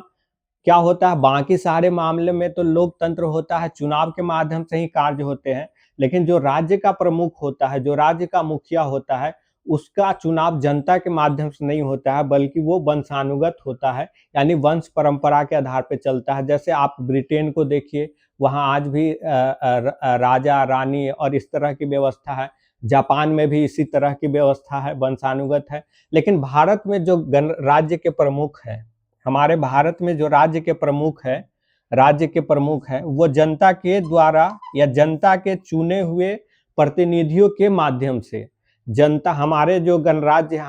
Speaker 1: क्या होता है, बाकी सारे मामले में तो लोकतंत्र होता है, चुनाव के माध्यम से ही कार्य होते हैं। लेकिन जो राज्य का प्रमुख होता है, जो राज्य का मुखिया होता है, उसका चुनाव जनता के माध्यम से नहीं होता है, बल्कि वो वंशानुगत होता है, यानी वंश परंपरा के आधार पर चलता है। जैसे आप ब्रिटेन को देखिए, वहां आज भी राजा रानी और इस तरह की व्यवस्था है। जापान में भी इसी तरह की व्यवस्था है, वंशानुगत है। लेकिन भारत में जो राज्य के प्रमुख है, हमारे भारत में जो राज्य के प्रमुख है, वो जनता के द्वारा या जनता के चुने हुए प्रतिनिधियों के माध्यम से, जनता, हमारे जो गणराज्य है,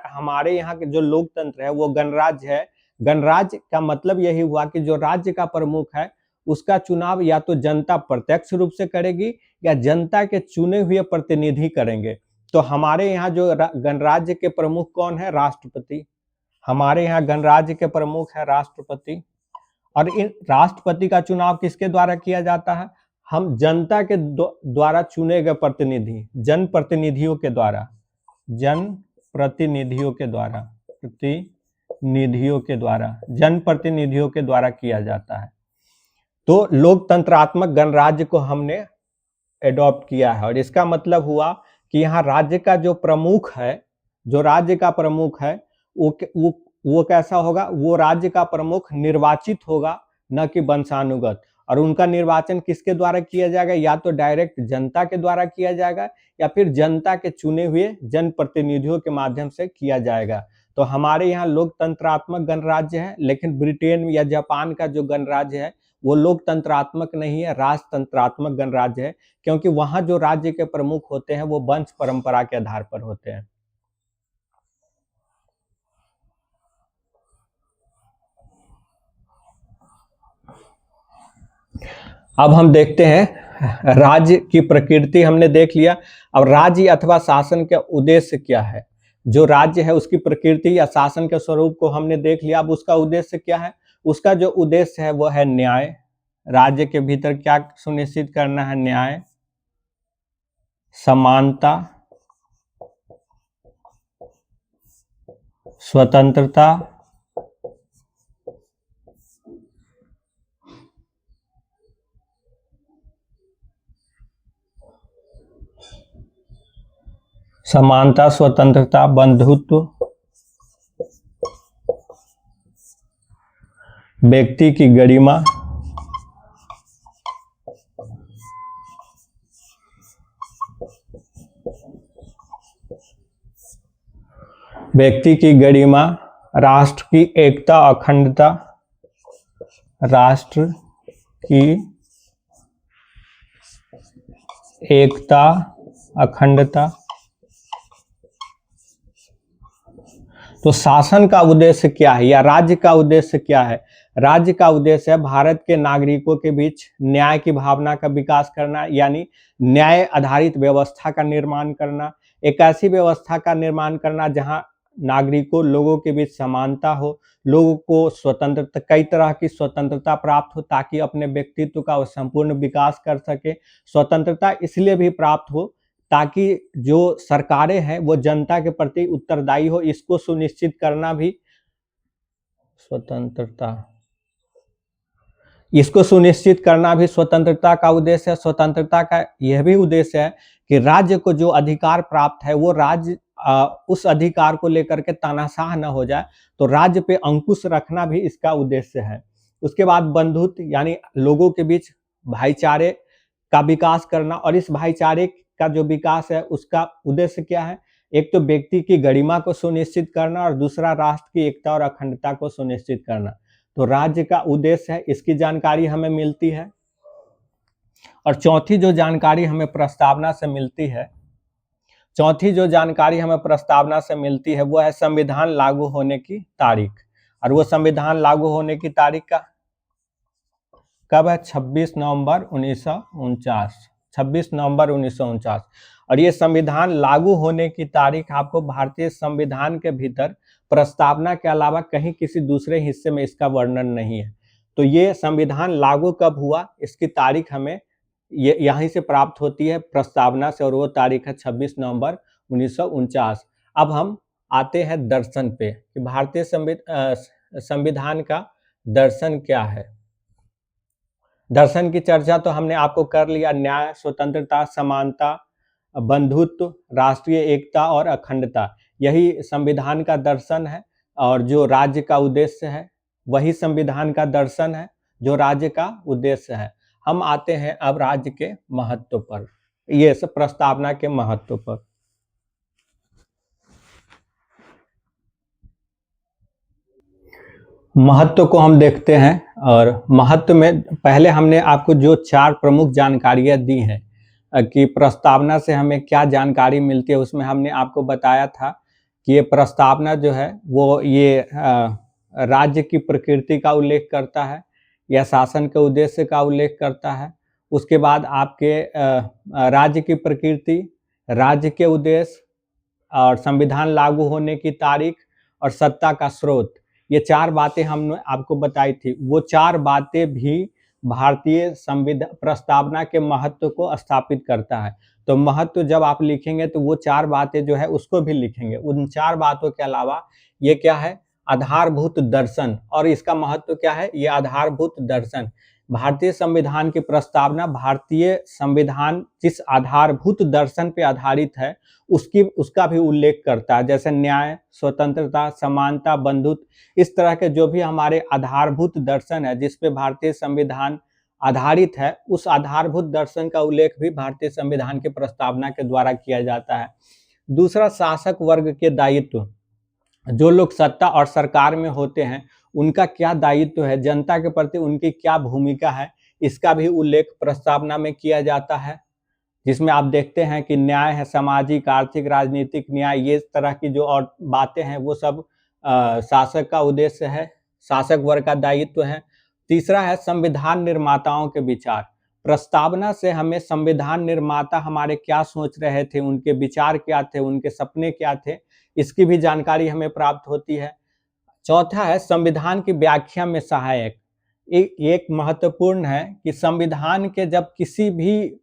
Speaker 1: हमारे यहाँ के जो लोकतंत्र है वो गणराज्य है। गणराज्य का मतलब यही हुआ कि जो राज्य का प्रमुख है उसका चुनाव या तो जनता प्रत्यक्ष रूप से करेगी या जनता के चुने हुए प्रतिनिधि करेंगे। तो हमारे यहाँ जो गणराज्य के प्रमुख कौन है? राष्ट्रपति। हमारे यहाँ गणराज्य के प्रमुख है राष्ट्रपति। और इन राष्ट्रपति का चुनाव किसके द्वारा किया जाता है? हम जनता के द्वारा चुने गए प्रतिनिधि, जनप्रतिनिधियों के द्वारा, जनप्रतिनिधियों के द्वारा, प्रतिनिधियों निधियों के द्वारा, जनप्रतिनिधियों के द्वारा किया जाता है। तो लोकतंत्रात्मक गणराज्य को हमने एडॉप्ट किया है और इसका मतलब हुआ कि यहाँ राज्य का जो प्रमुख है, जो राज्य का प्रमुख है वो कैसा होगा, वो राज्य का प्रमुख निर्वाचित होगा, न कि वंशानुगत। और उनका निर्वाचन किसके द्वारा किया जाएगा, या तो डायरेक्ट जनता के द्वारा किया जाएगा या फिर जनता के चुने हुए जनप्रतिनिधियों के माध्यम से किया जाएगा। तो हमारे यहाँ लोकतंत्रात्मक गणराज्य है, लेकिन ब्रिटेन या जापान का जो गणराज्य है वो लोकतंत्रात्मक नहीं है, राजतंत्रात्मक गणराज्य है, क्योंकि वहां जो राज्य के प्रमुख होते हैं वो वंश परंपरा के आधार पर होते हैं। अब हम देखते हैं राज्य की प्रकृति हमने देख लिया। अब राज्य अथवा शासन का उद्देश्य क्या है। जो राज्य है उसकी प्रकृति या शासन के स्वरूप को हमने देख लिया। अब उसका उद्देश्य क्या है, उसका जो उद्देश्य है वो है न्याय। राज्य के भीतर क्या सुनिश्चित करना है, न्याय, समानता, स्वतंत्रता, स्वतंत्रता, बंधुत्व, व्यक्ति की गरिमा, व्यक्ति की गरिमा, राष्ट्र की एकता, अखंडता, राष्ट्र की एकता, अखंडता। तो शासन का उद्देश्य क्या है या राज्य का उद्देश्य क्या है। राज्य का उद्देश्य है भारत के नागरिकों के बीच न्याय की भावना का विकास करना, यानी न्याय आधारित व्यवस्था का निर्माण करना। एक ऐसी व्यवस्था का निर्माण करना जहां नागरिकों, लोगों के बीच समानता हो, लोगों को स्वतंत्रता, कई तरह की स्वतंत्रता प्राप्त हो ताकि अपने व्यक्तित्व का संपूर्ण विकास कर सके। स्वतंत्रता इसलिए भी प्राप्त हो ताकि जो सरकारें हैं वो जनता के प्रति उत्तरदायी हो, इसको सुनिश्चित करना भी स्वतंत्रता, इसको सुनिश्चित करना भी स्वतंत्रता का उद्देश्य है। स्वतंत्रता का यह भी उद्देश्य है कि राज्य को जो अधिकार प्राप्त है वो राज्य उस अधिकार को लेकर के तानाशाह न हो जाए, तो राज्य पे अंकुश रखना भी इसका उद्देश्य है। उसके बाद बंधुत्व, यानी लोगों के बीच भाईचारे का विकास करना, और इस भाईचारे का जो विकास है उसका उद्देश्य क्या है, एक तो व्यक्ति की गरिमा को सुनिश्चित करना और दूसरा राष्ट्र की एकता और अखंडता को सुनिश्चित करना। तो राज्य का उद्देश्य है, इसकी जानकारी हमें मिलती है। और चौथी जो जानकारी हमें प्रस्तावना से मिलती है, चौथी जो जानकारी हमें प्रस्तावना से मिलती है वो है संविधान लागू होने की तारीख। और वो संविधान लागू होने की तारीख का कब है, 26 नवंबर 1949, 26 नवंबर 1949। और ये संविधान लागू होने की तारीख आपको भारतीय संविधान के भीतर प्रस्तावना के अलावा कहीं किसी दूसरे हिस्से में इसका वर्णन नहीं है। तो ये संविधान लागू कब हुआ इसकी तारीख हमें यहीं से प्राप्त होती है, प्रस्तावना से, और वो तारीख है 26 नवंबर 1949। अब हम आते हैं दर्शन पे कि भारतीय संविधान का दर्शन क्या है। दर्शन की चर्चा तो हमने आपको कर लिया, न्याय, स्वतंत्रता, समानता, बंधुत्व, राष्ट्रीय एकता और अखंडता, यही संविधान का दर्शन है। और जो राज्य का उद्देश्य है वही संविधान का दर्शन है जो राज्य का उद्देश्य है। हम आते हैं अब राज्य के महत्व पर, ये सब प्रस्तावना के महत्व पर। महत्व को हम देखते हैं, और महत्व में पहले हमने आपको जो 4 प्रमुख जानकारियां दी हैं कि प्रस्तावना से हमें क्या जानकारी मिलती है, उसमें हमने आपको बताया था कि ये प्रस्तावना जो है वो ये राज्य की प्रकृति का उल्लेख करता है या शासन के उद्देश्य का उल्लेख करता है। उसके बाद आपके राज्य की प्रकृति, राज्य के उद्देश्य और संविधान लागू होने की तारीख और सत्ता का स्रोत, ये 4 बातें हमने आपको बताई थी। वो 4 बातें भी भारतीय संविधान प्रस्तावना के महत्व को स्थापित करता है। तो महत्व जब आप लिखेंगे तो वो 4 बातें जो है उसको भी लिखेंगे। उन 4 बातों के अलावा ये क्या है, आधारभूत दर्शन। और इसका महत्व क्या है? ये आधारभूत दर्शन, भारतीय संविधान की प्रस्तावना भारतीय संविधान जिस आधारभूत दर्शन पे आधारित है उसका भी उल्लेख करता है, जैसे न्याय, स्वतंत्रता, समानता, बंधुत्व। इस तरह के जो भी हमारे आधारभूत दर्शन है जिस पे भारतीय संविधान आधारित है, उस आधारभूत दर्शन का उल्लेख भी भारतीय संविधान की प्रस्तावना के द्वारा किया जाता है। दूसरा, शासक वर्ग के दायित्व। जो लोग सत्ता और सरकार में होते हैं उनका क्या दायित्व है, जनता के प्रति उनकी क्या भूमिका है, इसका भी उल्लेख प्रस्तावना में किया जाता है। जिसमें आप देखते हैं कि न्याय है, सामाजिक, आर्थिक, राजनीतिक न्याय, ये तरह की जो और बातें हैं वो सब शासक का उद्देश्य है, शासक वर्ग का दायित्व है। तीसरा है संविधान निर्माताओं के विचार। प्रस्तावना से हमें संविधान निर्माता हमारे क्या सोच रहे थे, उनके विचार क्या थे, उनके सपने क्या थे, इसकी भी जानकारी हमें प्राप्त होती है। चौथा है संविधान की व्याख्या में सहायक। एक महत्वपूर्ण है कि संविधान के जब किसी भी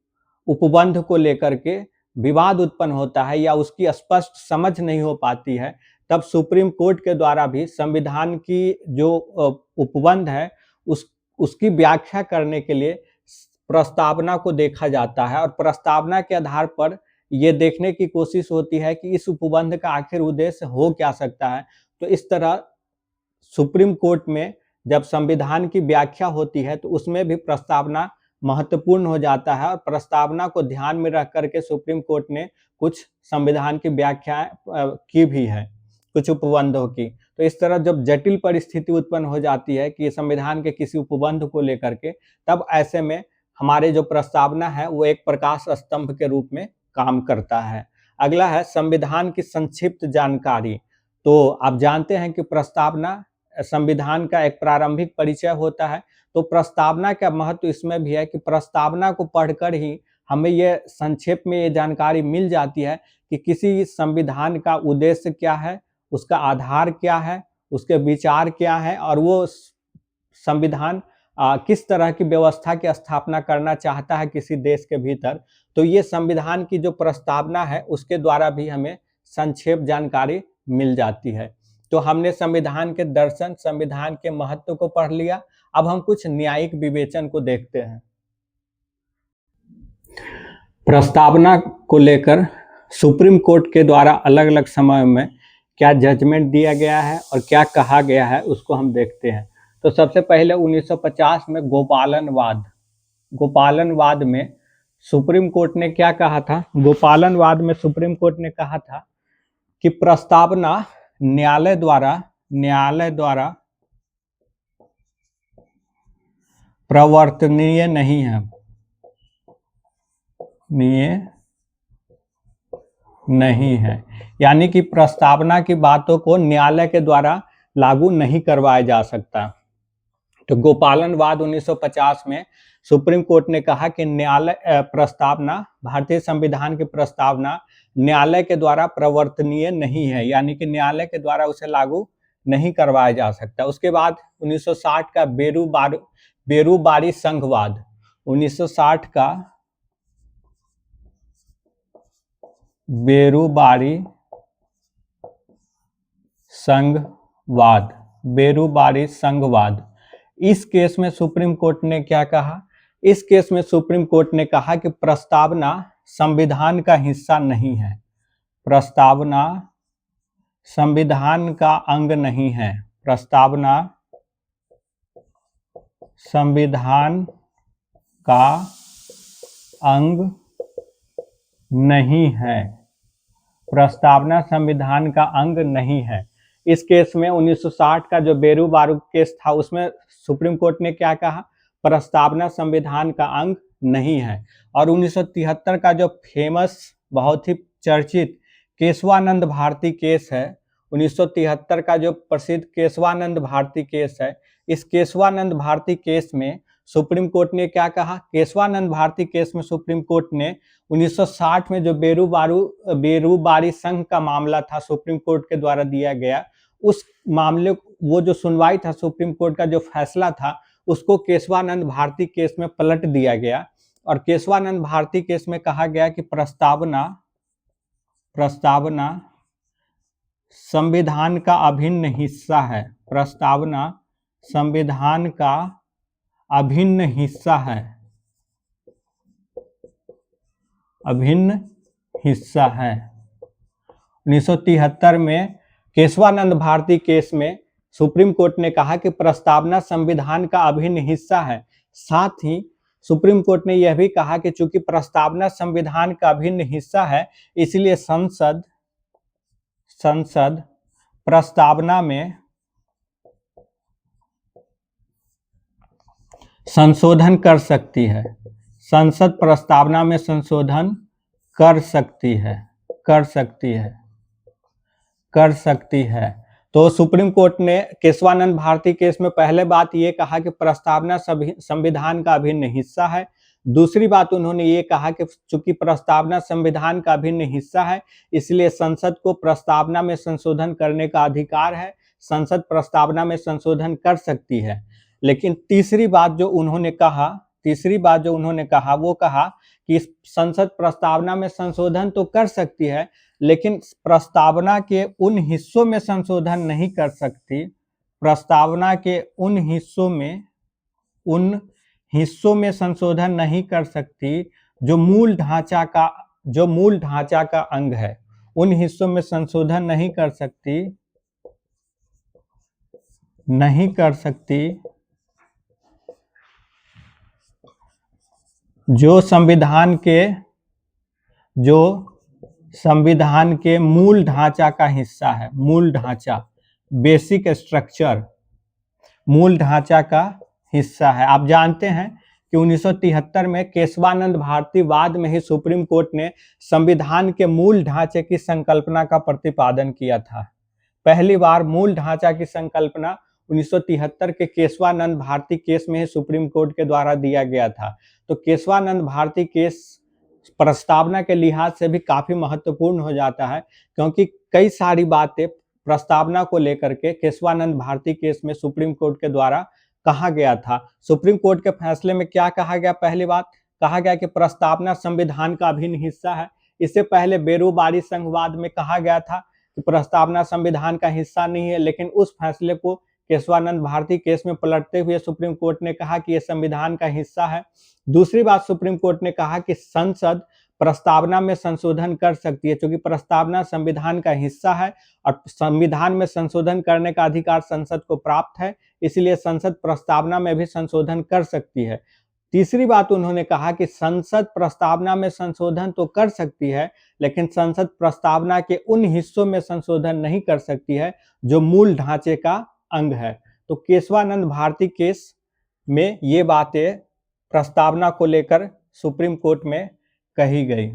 Speaker 1: उपबंध को लेकर के विवाद उत्पन्न होता है या उसकी स्पष्ट समझ नहीं हो पाती है, तब सुप्रीम कोर्ट के द्वारा भी संविधान की जो उपबंध है उसकी व्याख्या करने के लिए प्रस्तावना को देखा जाता है और प्रस्तावना के आधार पर यह देखने की कोशिश होती है कि इस उपबंध का आखिर उद्देश्य हो क्या सकता है। तो इस तरह सुप्रीम कोर्ट में जब संविधान की व्याख्या होती है तो उसमें भी प्रस्तावना महत्वपूर्ण हो जाता है और प्रस्तावना को ध्यान में रख करके सुप्रीम कोर्ट ने कुछ संविधान की व्याख्या की भी है, कुछ उपबंधों की। तो इस तरह जब जटिल परिस्थिति उत्पन्न हो जाती है कि संविधान के किसी उपबंध को लेकर के, तब ऐसे में हमारे जो प्रस्तावना है वो एक प्रकाश स्तंभ के रूप में काम करता है। अगला है संविधान की संक्षिप्त जानकारी। तो आप जानते हैं कि प्रस्तावना संविधान का एक प्रारंभिक परिचय होता है, तो प्रस्तावना का महत्व इसमें भी है कि प्रस्तावना को पढ़कर ही हमें यह संक्षेप में ये जानकारी मिल जाती है कि किसी संविधान का उद्देश्य क्या है, उसका आधार क्या है, उसके विचार क्या है और वो संविधान किस तरह की व्यवस्था की स्थापना करना चाहता है किसी देश के भीतर। तो ये संविधान की जो प्रस्तावना है उसके द्वारा भी हमें संक्षेप जानकारी मिल जाती है। तो हमने संविधान के दर्शन, संविधान के महत्व को पढ़ लिया। अब हम कुछ न्यायिक विवेचन को देखते हैं। प्रस्तावना को लेकर सुप्रीम कोर्ट के द्वारा अलग अलग समय में क्या जजमेंट दिया गया है और क्या कहा गया है उसको हम देखते हैं। तो सबसे पहले 1950 में गोपालनवाद में सुप्रीम कोर्ट ने क्या कहा था? गोपालनवाद में सुप्रीम कोर्ट ने कहा था कि प्रस्तावना न्यायालय द्वारा प्रवर्तनीय नहीं है, यानी कि प्रस्तावना की बातों को न्यायालय के द्वारा लागू नहीं करवाया जा सकता। तो गोपालनवाद 1950 में सुप्रीम कोर्ट ने कहा कि प्रस्तावना, भारतीय संविधान की प्रस्तावना न्यायालय के द्वारा प्रवर्तनीय नहीं है, यानी कि न्यायालय के द्वारा उसे लागू नहीं करवाया जा सकता। उसके बाद 1960 का बेरूबारी संघवाद, 1960 का बेरूबारी संघवाद। इस केस में सुप्रीम कोर्ट ने क्या कहा? इस केस में सुप्रीम कोर्ट ने कहा कि प्रस्तावना संविधान का हिस्सा नहीं है, प्रस्तावना संविधान का अंग नहीं है, प्रस्तावना संविधान का अंग नहीं है, प्रस्तावना संविधान का अंग नहीं है। इस केस में 1960 का जो बेरूबारू केस था उसमें सुप्रीम कोर्ट ने क्या कहा? प्रस्तावना संविधान का अंग नहीं है। और 1973 का जो फेमस, बहुत ही चर्चित केशवानंद भारती केस है, 1973 का जो प्रसिद्ध केशवानंद भारती केस है, इस केशवानंद भारती केस में सुप्रीम कोर्ट ने क्या कहा? केशवानंद भारती केस में सुप्रीम कोर्ट ने 1960 में जो बेरूबारी संघ का मामला था सुप्रीम कोर्ट के द्वारा दिया गया, उस मामले, वो जो सुनवाई था सुप्रीम कोर्ट का जो फैसला था उसको केशवानंद भारती केस में पलट दिया गया। और केशवानंद भारती केस में कहा गया कि प्रस्तावना संविधान का अभिन्न हिस्सा है। प्रस्तावना संविधान का अभिन्न हिस्सा है, अभिन्न हिस्सा है। 1973 में केशवानंद भारती केस में सुप्रीम कोर्ट ने कहा कि प्रस्तावना संविधान का अभिन्न हिस्सा है। साथ ही सुप्रीम कोर्ट ने यह भी कहा कि चूंकि प्रस्तावना संविधान का अभिन्न हिस्सा है, इसलिए संसद प्रस्तावना में संशोधन कर सकती है। संसद प्रस्तावना में संशोधन कर सकती है। तो सुप्रीम कोर्ट ने केशवानंद भारती केस में पहले बात ये कहा कि प्रस्तावना संविधान का अभिन्न हिस्सा है। दूसरी बात उन्होंने ये कहा कि चूंकि प्रस्तावना संविधान का अभिन्न हिस्सा है, इसलिए संसद को प्रस्तावना में संशोधन करने का अधिकार है। संसद प्रस्तावना में संशोधन कर सकती है। लेकिन तीसरी बात जो उन्होंने कहा वो कहा कि संसद प्रस्तावना में संशोधन तो कर सकती है, लेकिन प्रस्तावना के उन हिस्सों में संशोधन नहीं कर सकती। प्रस्तावना के उन हिस्सों में संशोधन नहीं कर सकती जो मूल ढांचा का अंग है। उन हिस्सों में संशोधन नहीं कर सकती जो संविधान के मूल ढांचा का हिस्सा है। मूल ढांचा, बेसिक स्ट्रक्चर मूल ढांचा का हिस्सा है। आप जानते हैं कि 1973 में केशवानंद भारती वाद में ही सुप्रीम कोर्ट ने संविधान के मूल ढांचे की संकल्पना का प्रतिपादन किया था। पहली बार मूल ढांचा की संकल्पना 1973 के केशवानंद भारती केस में ही सुप्रीम कोर्ट के द्वारा दिया गया था। तो केशवानंद भारती केस प्रस्तावना के लिहाज से भी काफी महत्वपूर्ण हो जाता है, क्योंकि कई सारी बातें प्रस्तावना को लेकर के केशवानंद भारती केस में सुप्रीम कोर्ट के द्वारा कहा गया था। सुप्रीम कोर्ट के फैसले में क्या कहा गया? पहली बात कहा गया कि प्रस्तावना संविधान का अभिन्न हिस्सा है। इससे पहले बेरोबारी संघवाद में कहा गया था कि प्रस्तावना संविधान का हिस्सा नहीं है, लेकिन उस फैसले को केशवानंद भारती केस में पलटते हुए सुप्रीम कोर्ट ने कहा कि यह संविधान का हिस्सा है। दूसरी बात सुप्रीम कोर्ट ने कहा कि संसद प्रस्तावना में संशोधन कर सकती है, क्योंकि प्रस्तावना संविधान का हिस्सा है और संविधान में संशोधन करने का अधिकार संसद को प्राप्त है, इसलिए संसद प्रस्तावना में भी संशोधन कर सकती है। तीसरी बात उन्होंने कहा कि संसद प्रस्तावना में संशोधन तो कर सकती है, लेकिन संसद प्रस्तावना के उन हिस्सों में संशोधन नहीं कर सकती है जो मूल ढांचे का अंग है। तो केशवानंद भारती केस में ये बातें प्रस्तावना को लेकर सुप्रीम कोर्ट में कही गई।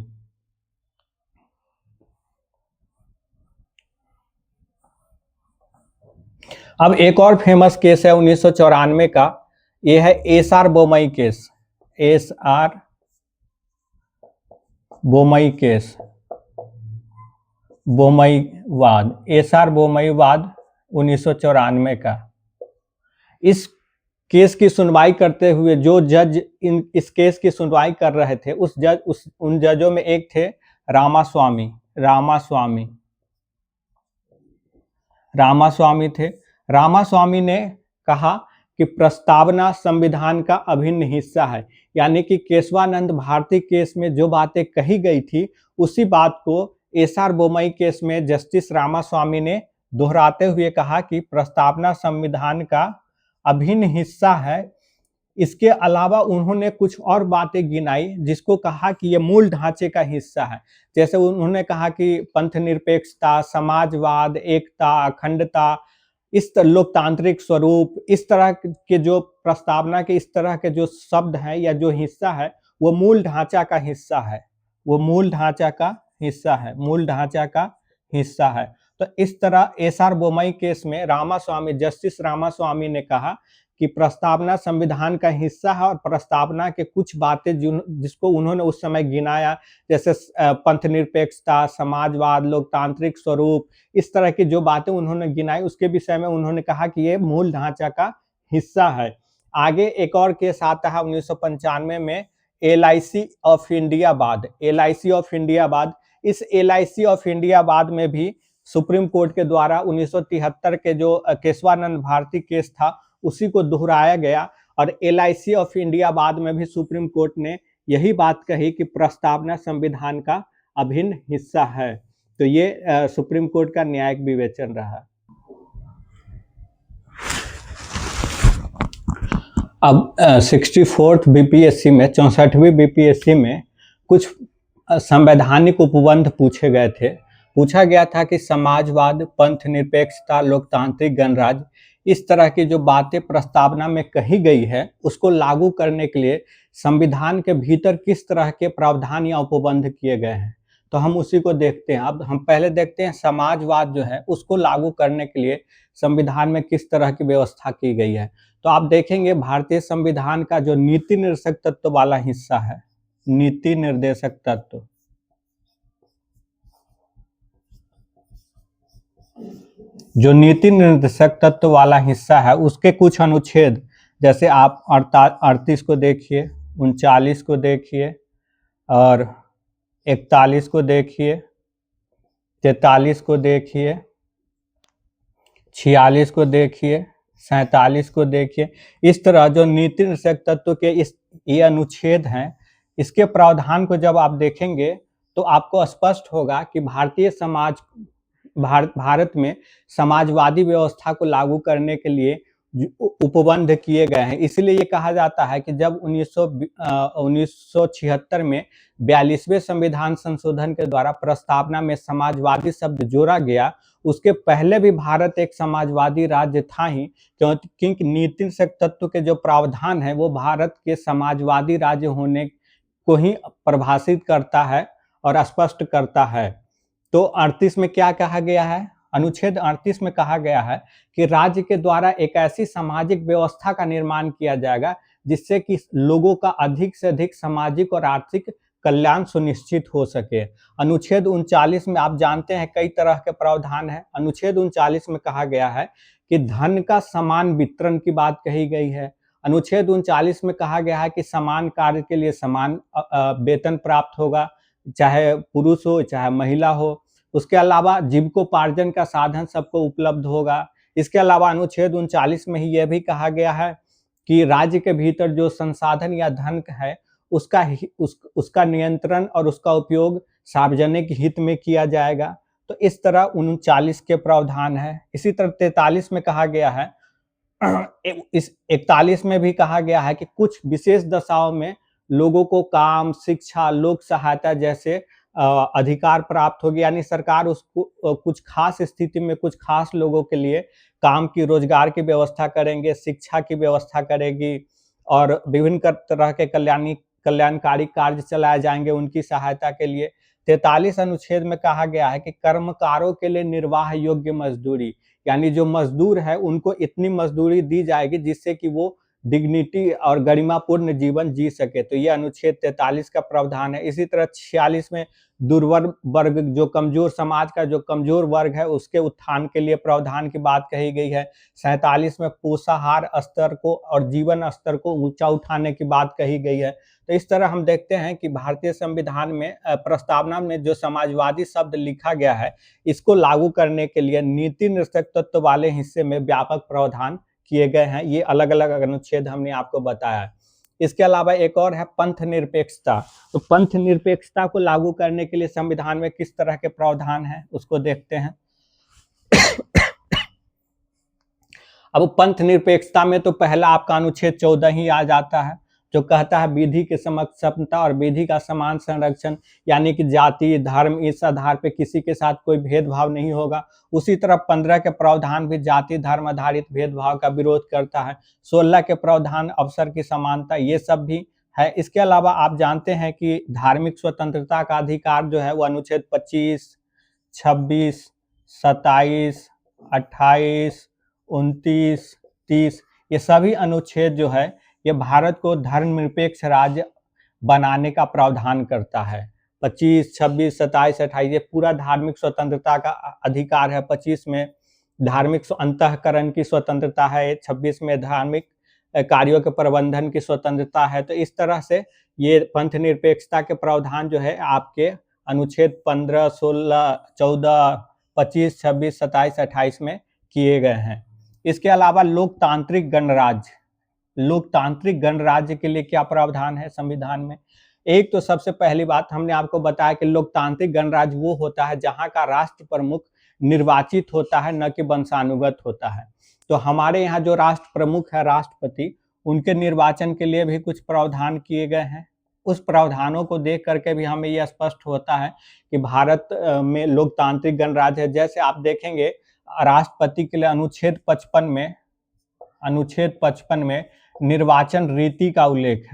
Speaker 1: अब एक और फेमस केस है 1994 का, यह है S R Bommai case. S R Bommai case, बोमईवाद, एसआर बोमईवाद 1994 का। इस केस की सुनवाई करते हुए जो जज इस केस की सुनवाई कर रहे थे, उन जजों में एक थे रामास्वामी थे। रामास्वामी ने कहा कि प्रस्तावना संविधान का अभिन्न हिस्सा है, यानी कि केशवानंद भारती केस में जो बातें कही गई थी उसी बात को एसआर बोमई केस में जस्टिस रामास्वामी ने दोहराते हुए कहा कि प्रस्तावना संविधान का अभिन्न हिस्सा है। इसके अलावा उन्होंने कुछ और बातें गिनाई जिसको कहा कि ये मूल ढांचे का हिस्सा है। जैसे उन्होंने कहा कि पंथ निरपेक्षता, समाजवाद, एकता, अखंडता, इस लोकतांत्रिक स्वरूप, इस तरह के जो प्रस्तावना के इस तरह के जो शब्द हैं या जो हिस्सा है वो मूल ढांचा का हिस्सा है, मूल ढांचा का हिस्सा है। तो इस तरह एसआर बोमई केस में जस्टिस रामास्वामी ने कहा कि प्रस्तावना संविधान का हिस्सा है और प्रस्तावना के कुछ बातें जिसको उन्होंने उस समय गिनाया, जैसे पंथ निरपेक्षता, समाजवाद, लोकतांत्रिक स्वरूप, इस तरह की जो बातें उन्होंने गिनाई उसके विषय में उन्होंने कहा कि ये मूल ढांचा का हिस्सा है। आगे एक और केस आता है 1995 में, LIC ऑफ इंडिया बाद। इस LIC ऑफ इंडिया बाद में भी सुप्रीम कोर्ट के द्वारा 1973 के जो केशवानंद भारती केस था उसी को दोहराया गया, और LIC ऑफ इंडिया बाद में भी सुप्रीम कोर्ट ने यही बात कही कि प्रस्तावना संविधान का अभिन्न हिस्सा है। तो ये सुप्रीम कोर्ट का न्यायिक विवेचन रहा। अब 64th BPSC में 64वीं BPSC में कुछ संवैधानिक उपबंध पूछे गए थे। पूछा गया था कि समाजवाद, पंथ निरपेक्षता, लोकतांत्रिक गणराज्य, इस तरह की जो बातें प्रस्तावना में कही गई है उसको लागू करने के लिए संविधान के भीतर किस तरह के प्रावधान या उपबंध किए गए हैं। तो हम उसी को देखते हैं। अब हम पहले देखते हैं समाजवाद जो है उसको लागू करने के लिए संविधान में किस तरह की व्यवस्था की गई है। तो आप देखेंगे भारतीय संविधान का जो नीति निर्देशक तत्व वाला हिस्सा है, नीति निर्देशक तत्व, जो नीति निर्देशक तत्व वाला हिस्सा है उसके कुछ अनुच्छेद, जैसे आप 38 को देखिए, 39 को देखिए, और 41 को देखिए, 43 को देखिए, 46 को देखिए, 47 को देखिए। इस तरह जो नीति निर्देशक तत्व के ये अनुच्छेद हैं, इसके प्रावधान को जब आप देखेंगे तो आपको स्पष्ट होगा कि भारत में समाजवादी व्यवस्था को लागू करने के लिए उपबंध किए गए हैं। इसलिए ये कहा जाता है कि जब 1976 में 42वें संविधान संशोधन के द्वारा प्रस्तावना में समाजवादी शब्द जोड़ा गया, उसके पहले भी भारत एक समाजवादी राज्य था ही, क्योंकि नीति निर्देशक तत्व के जो प्रावधान है वो भारत के समाजवादी राज्य होने को ही परिभाषित करता है और स्पष्ट करता है। तो 38 में क्या कहा गया है? अनुच्छेद 38 में कहा गया है कि राज्य के द्वारा एक ऐसी सामाजिक व्यवस्था का निर्माण किया जाएगा जिससे कि लोगों का अधिक से अधिक सामाजिक और आर्थिक कल्याण सुनिश्चित हो सके। अनुच्छेद 39 में आप जानते हैं कई तरह के प्रावधान है। अनुच्छेद 39 में कहा गया है कि धन का समान वितरण की बात कही गई है। अनुच्छेद 39 में कहा गया है कि समान कार्य के लिए समान वेतन प्राप्त होगा, चाहे पुरुष हो चाहे महिला हो। उसके अलावा जीविकोपार्जन का साधन सबको उपलब्ध होगा। इसके अलावा अनुच्छेद 39 में ही यह भी कहा गया है कि राज्य के भीतर जो संसाधन या धन है उसका नियंत्रण और उसका उपयोग सार्वजनिक हित में किया जाएगा। तो इस तरह 39 के प्रावधान है। इसी तरह 43 में कहा गया है, इस 41 में भी कहा गया है कि कुछ विशेष दशाओं में लोगों को काम, शिक्षा, लोक सहायता जैसे अधिकार प्राप्त होगी, यानी सरकार उसको कुछ खास स्थिति में कुछ खास लोगों के लिए काम की, रोजगार की व्यवस्था करेंगे, शिक्षा की व्यवस्था करेगी, और विभिन्न तरह के कल्याणकारी कार्य चलाए जाएंगे उनकी सहायता के लिए। 43 अनुच्छेद में कहा गया है कि कर्मकारों के लिए निर्वाह योग्य मजदूरी, यानी जो मजदूर है उनको इतनी मजदूरी दी जाएगी जिससे कि वो डिग्निटी और गरिमापूर्ण जीवन जी सके। तो ये अनुच्छेद 43 का प्रावधान है। इसी तरह 46 में दुर्वर्ग वर्ग, जो कमजोर समाज का जो कमजोर वर्ग है उसके उत्थान के लिए प्रावधान की बात कही गई है। 47 में पोषाहार स्तर को और जीवन स्तर को ऊंचा उठाने की बात कही गई है। तो इस तरह हम देखते हैं कि भारतीय संविधान में प्रस्तावना में जो समाजवादी शब्द लिखा गया है इसको लागू करने के लिए नीति निर्देशक तत्व वाले हिस्से में व्यापक प्रावधान किए गए हैं। ये अलग अलग अनुच्छेद हमने आपको बताया है। इसके अलावा एक और है पंथ निरपेक्षता। तो पंथ निरपेक्षता को लागू करने के लिए संविधान में किस तरह के प्रावधान हैं उसको देखते हैं। अब पंथ निरपेक्षता में तो पहला आपका अनुच्छेद 14 ही आ जाता है, जो कहता है विधि के समक्ष समता और विधि का समान संरक्षण, यानी कि जाति, धर्म, इस आधार पे किसी के साथ कोई भेदभाव नहीं होगा। उसी तरह 15 के प्रावधान भी जाति धर्म आधारित भेदभाव का विरोध करता है। 16 के प्रावधान अवसर की समानता, ये सब भी है। इसके अलावा आप जानते हैं कि धार्मिक स्वतंत्रता का अधिकार जो है वो अनुच्छेद 25, 26, 27, 28, 29, 30, ये सभी अनुच्छेद जो है ये भारत को धर्मनिरपेक्ष राज्य बनाने का प्रावधान करता है। 25, 26, 27, 28 ये पूरा धार्मिक स्वतंत्रता का अधिकार है। 25 में धार्मिक अंतःकरण की स्वतंत्रता है, 26 में धार्मिक कार्यों के प्रबंधन की स्वतंत्रता है। तो इस तरह से ये पंथ निरपेक्षता के प्रावधान जो है आपके अनुच्छेद 15, 16, 14, 25, 26, 27, 28 में किए गए हैं। इसके अलावा लोकतांत्रिक गणराज्य के लिए क्या प्रावधान है संविधान में? एक तो सबसे पहली बात हमने आपको बताया कि लोकतांत्रिक गणराज्य वो होता है जहां का राष्ट्र प्रमुख निर्वाचित होता है, न कि वंशानुगत होता है। तो हमारे यहाँ जो राष्ट्र प्रमुख है, राष्ट्रपति, उनके निर्वाचन के लिए भी कुछ प्रावधान किए गए हैं। उस प्रावधानों को देख करके भी हमें यह स्पष्ट होता है कि भारत में लोकतांत्रिक गणराज्य है। जैसे आप देखेंगे राष्ट्रपति के लिए अनुच्छेद 55 में निर्वाचन रीति का उल्लेख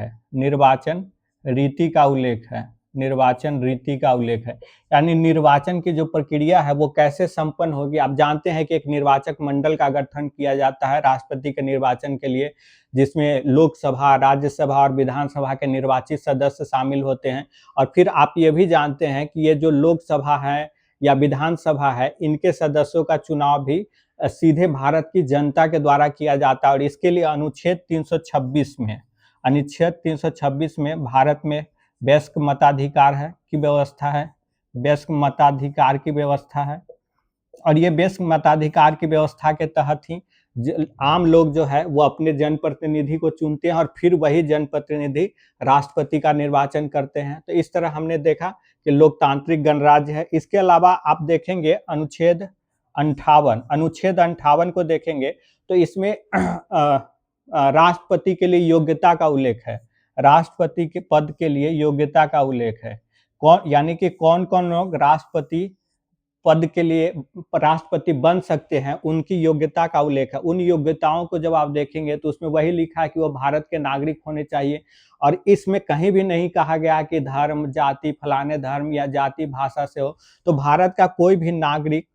Speaker 1: है। यानी निर्वाचन की जो प्रक्रिया है वो कैसे संपन्न होगी। आप जानते हैं कि एक निर्वाचक मंडल का गठन किया जाता है राष्ट्रपति के निर्वाचन के लिए, जिसमें लोकसभा, राज्यसभा और विधानसभा के निर्वाचित सदस्य शामिल होते हैं। और फिर आप ये भी जानते हैं कि ये जो लोकसभा है या विधानसभा है, इनके सदस्यों का चुनाव भी सीधे भारत की जनता के द्वारा किया जाता है। और इसके लिए अनुच्छेद 326 में भारत में वयस्क मताधिकार की व्यवस्था है। और ये वयस्क मताधिकार की व्यवस्था के तहत ही आम लोग जो है वो अपने जनप्रतिनिधि को चुनते हैं और फिर वही जनप्रतिनिधि राष्ट्रपति का निर्वाचन करते हैं। तो इस तरह हमने देखा कि लोकतांत्रिक गणराज्य है। इसके अलावा आप देखेंगे अनुच्छेद 58 को देखेंगे तो इसमें राष्ट्रपति के लिए योग्यता का उल्लेख है। राष्ट्रपति के पद के लिए योग्यता का उल्लेख है। यानी कि कौन कौन लोग राष्ट्रपति पद के लिए राष्ट्रपति बन सकते हैं, उनकी योग्यता का उल्लेख है। उन योग्यताओं को जब आप देखेंगे तो उसमें वही लिखा है कि वो भारत के नागरिक होने चाहिए। और इसमें कहीं भी नहीं कहा गया कि धर्म, जाति, फलाने धर्म या जाति, भाषा से हो। तो भारत का कोई भी नागरिक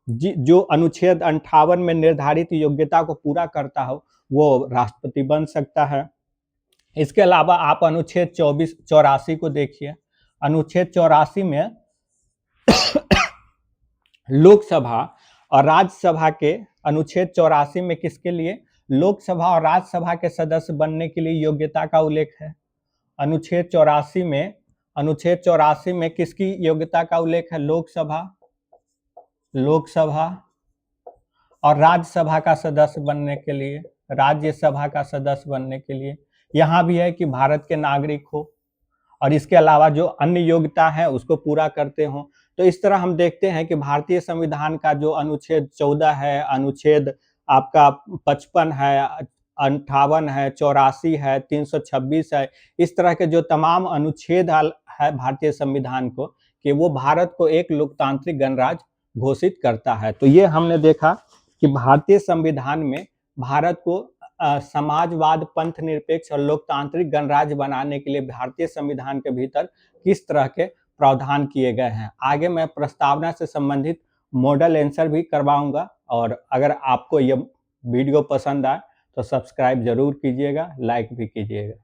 Speaker 1: जो अनुच्छेद 58 में निर्धारित योग्यता को पूरा करता हो वो राष्ट्रपति बन सकता है। इसके अलावा आप अनुच्छेद 84 को देखिए। अनुच्छेद 84 में लोकसभा और राज्यसभा के अनुच्छेद 84 में किसके लिए? लोकसभा और राज्यसभा के सदस्य बनने के लिए योग्यता का उल्लेख है। अनुच्छेद 84 में किसकी योग्यता का उल्लेख है? लोकसभा और राज्यसभा का सदस्य बनने के लिए, यहाँ भी है कि भारत के नागरिक हो और इसके अलावा जो अन्य योग्यता है उसको पूरा करते हो। तो इस तरह हम देखते हैं कि भारतीय संविधान का जो अनुच्छेद 14 है, अनुच्छेद आपका 55 है, 58 है, 84 है, 326 है, इस तरह के जो तमाम अनुच्छेद है भारतीय संविधान को, कि वो भारत को एक लोकतांत्रिक गणराज्य घोषित करता है। तो ये हमने देखा कि भारतीय संविधान में भारत को समाजवाद, पंथ निरपेक्ष और लोकतांत्रिक गणराज्य बनाने के लिए भारतीय संविधान के भीतर किस तरह के प्रावधान किए गए हैं। आगे मैं प्रस्तावना से संबंधित मॉडल आंसर भी करवाऊंगा। और अगर आपको ये वीडियो पसंद आए तो सब्सक्राइब जरूर कीजिएगा, लाइक भी कीजिएगा।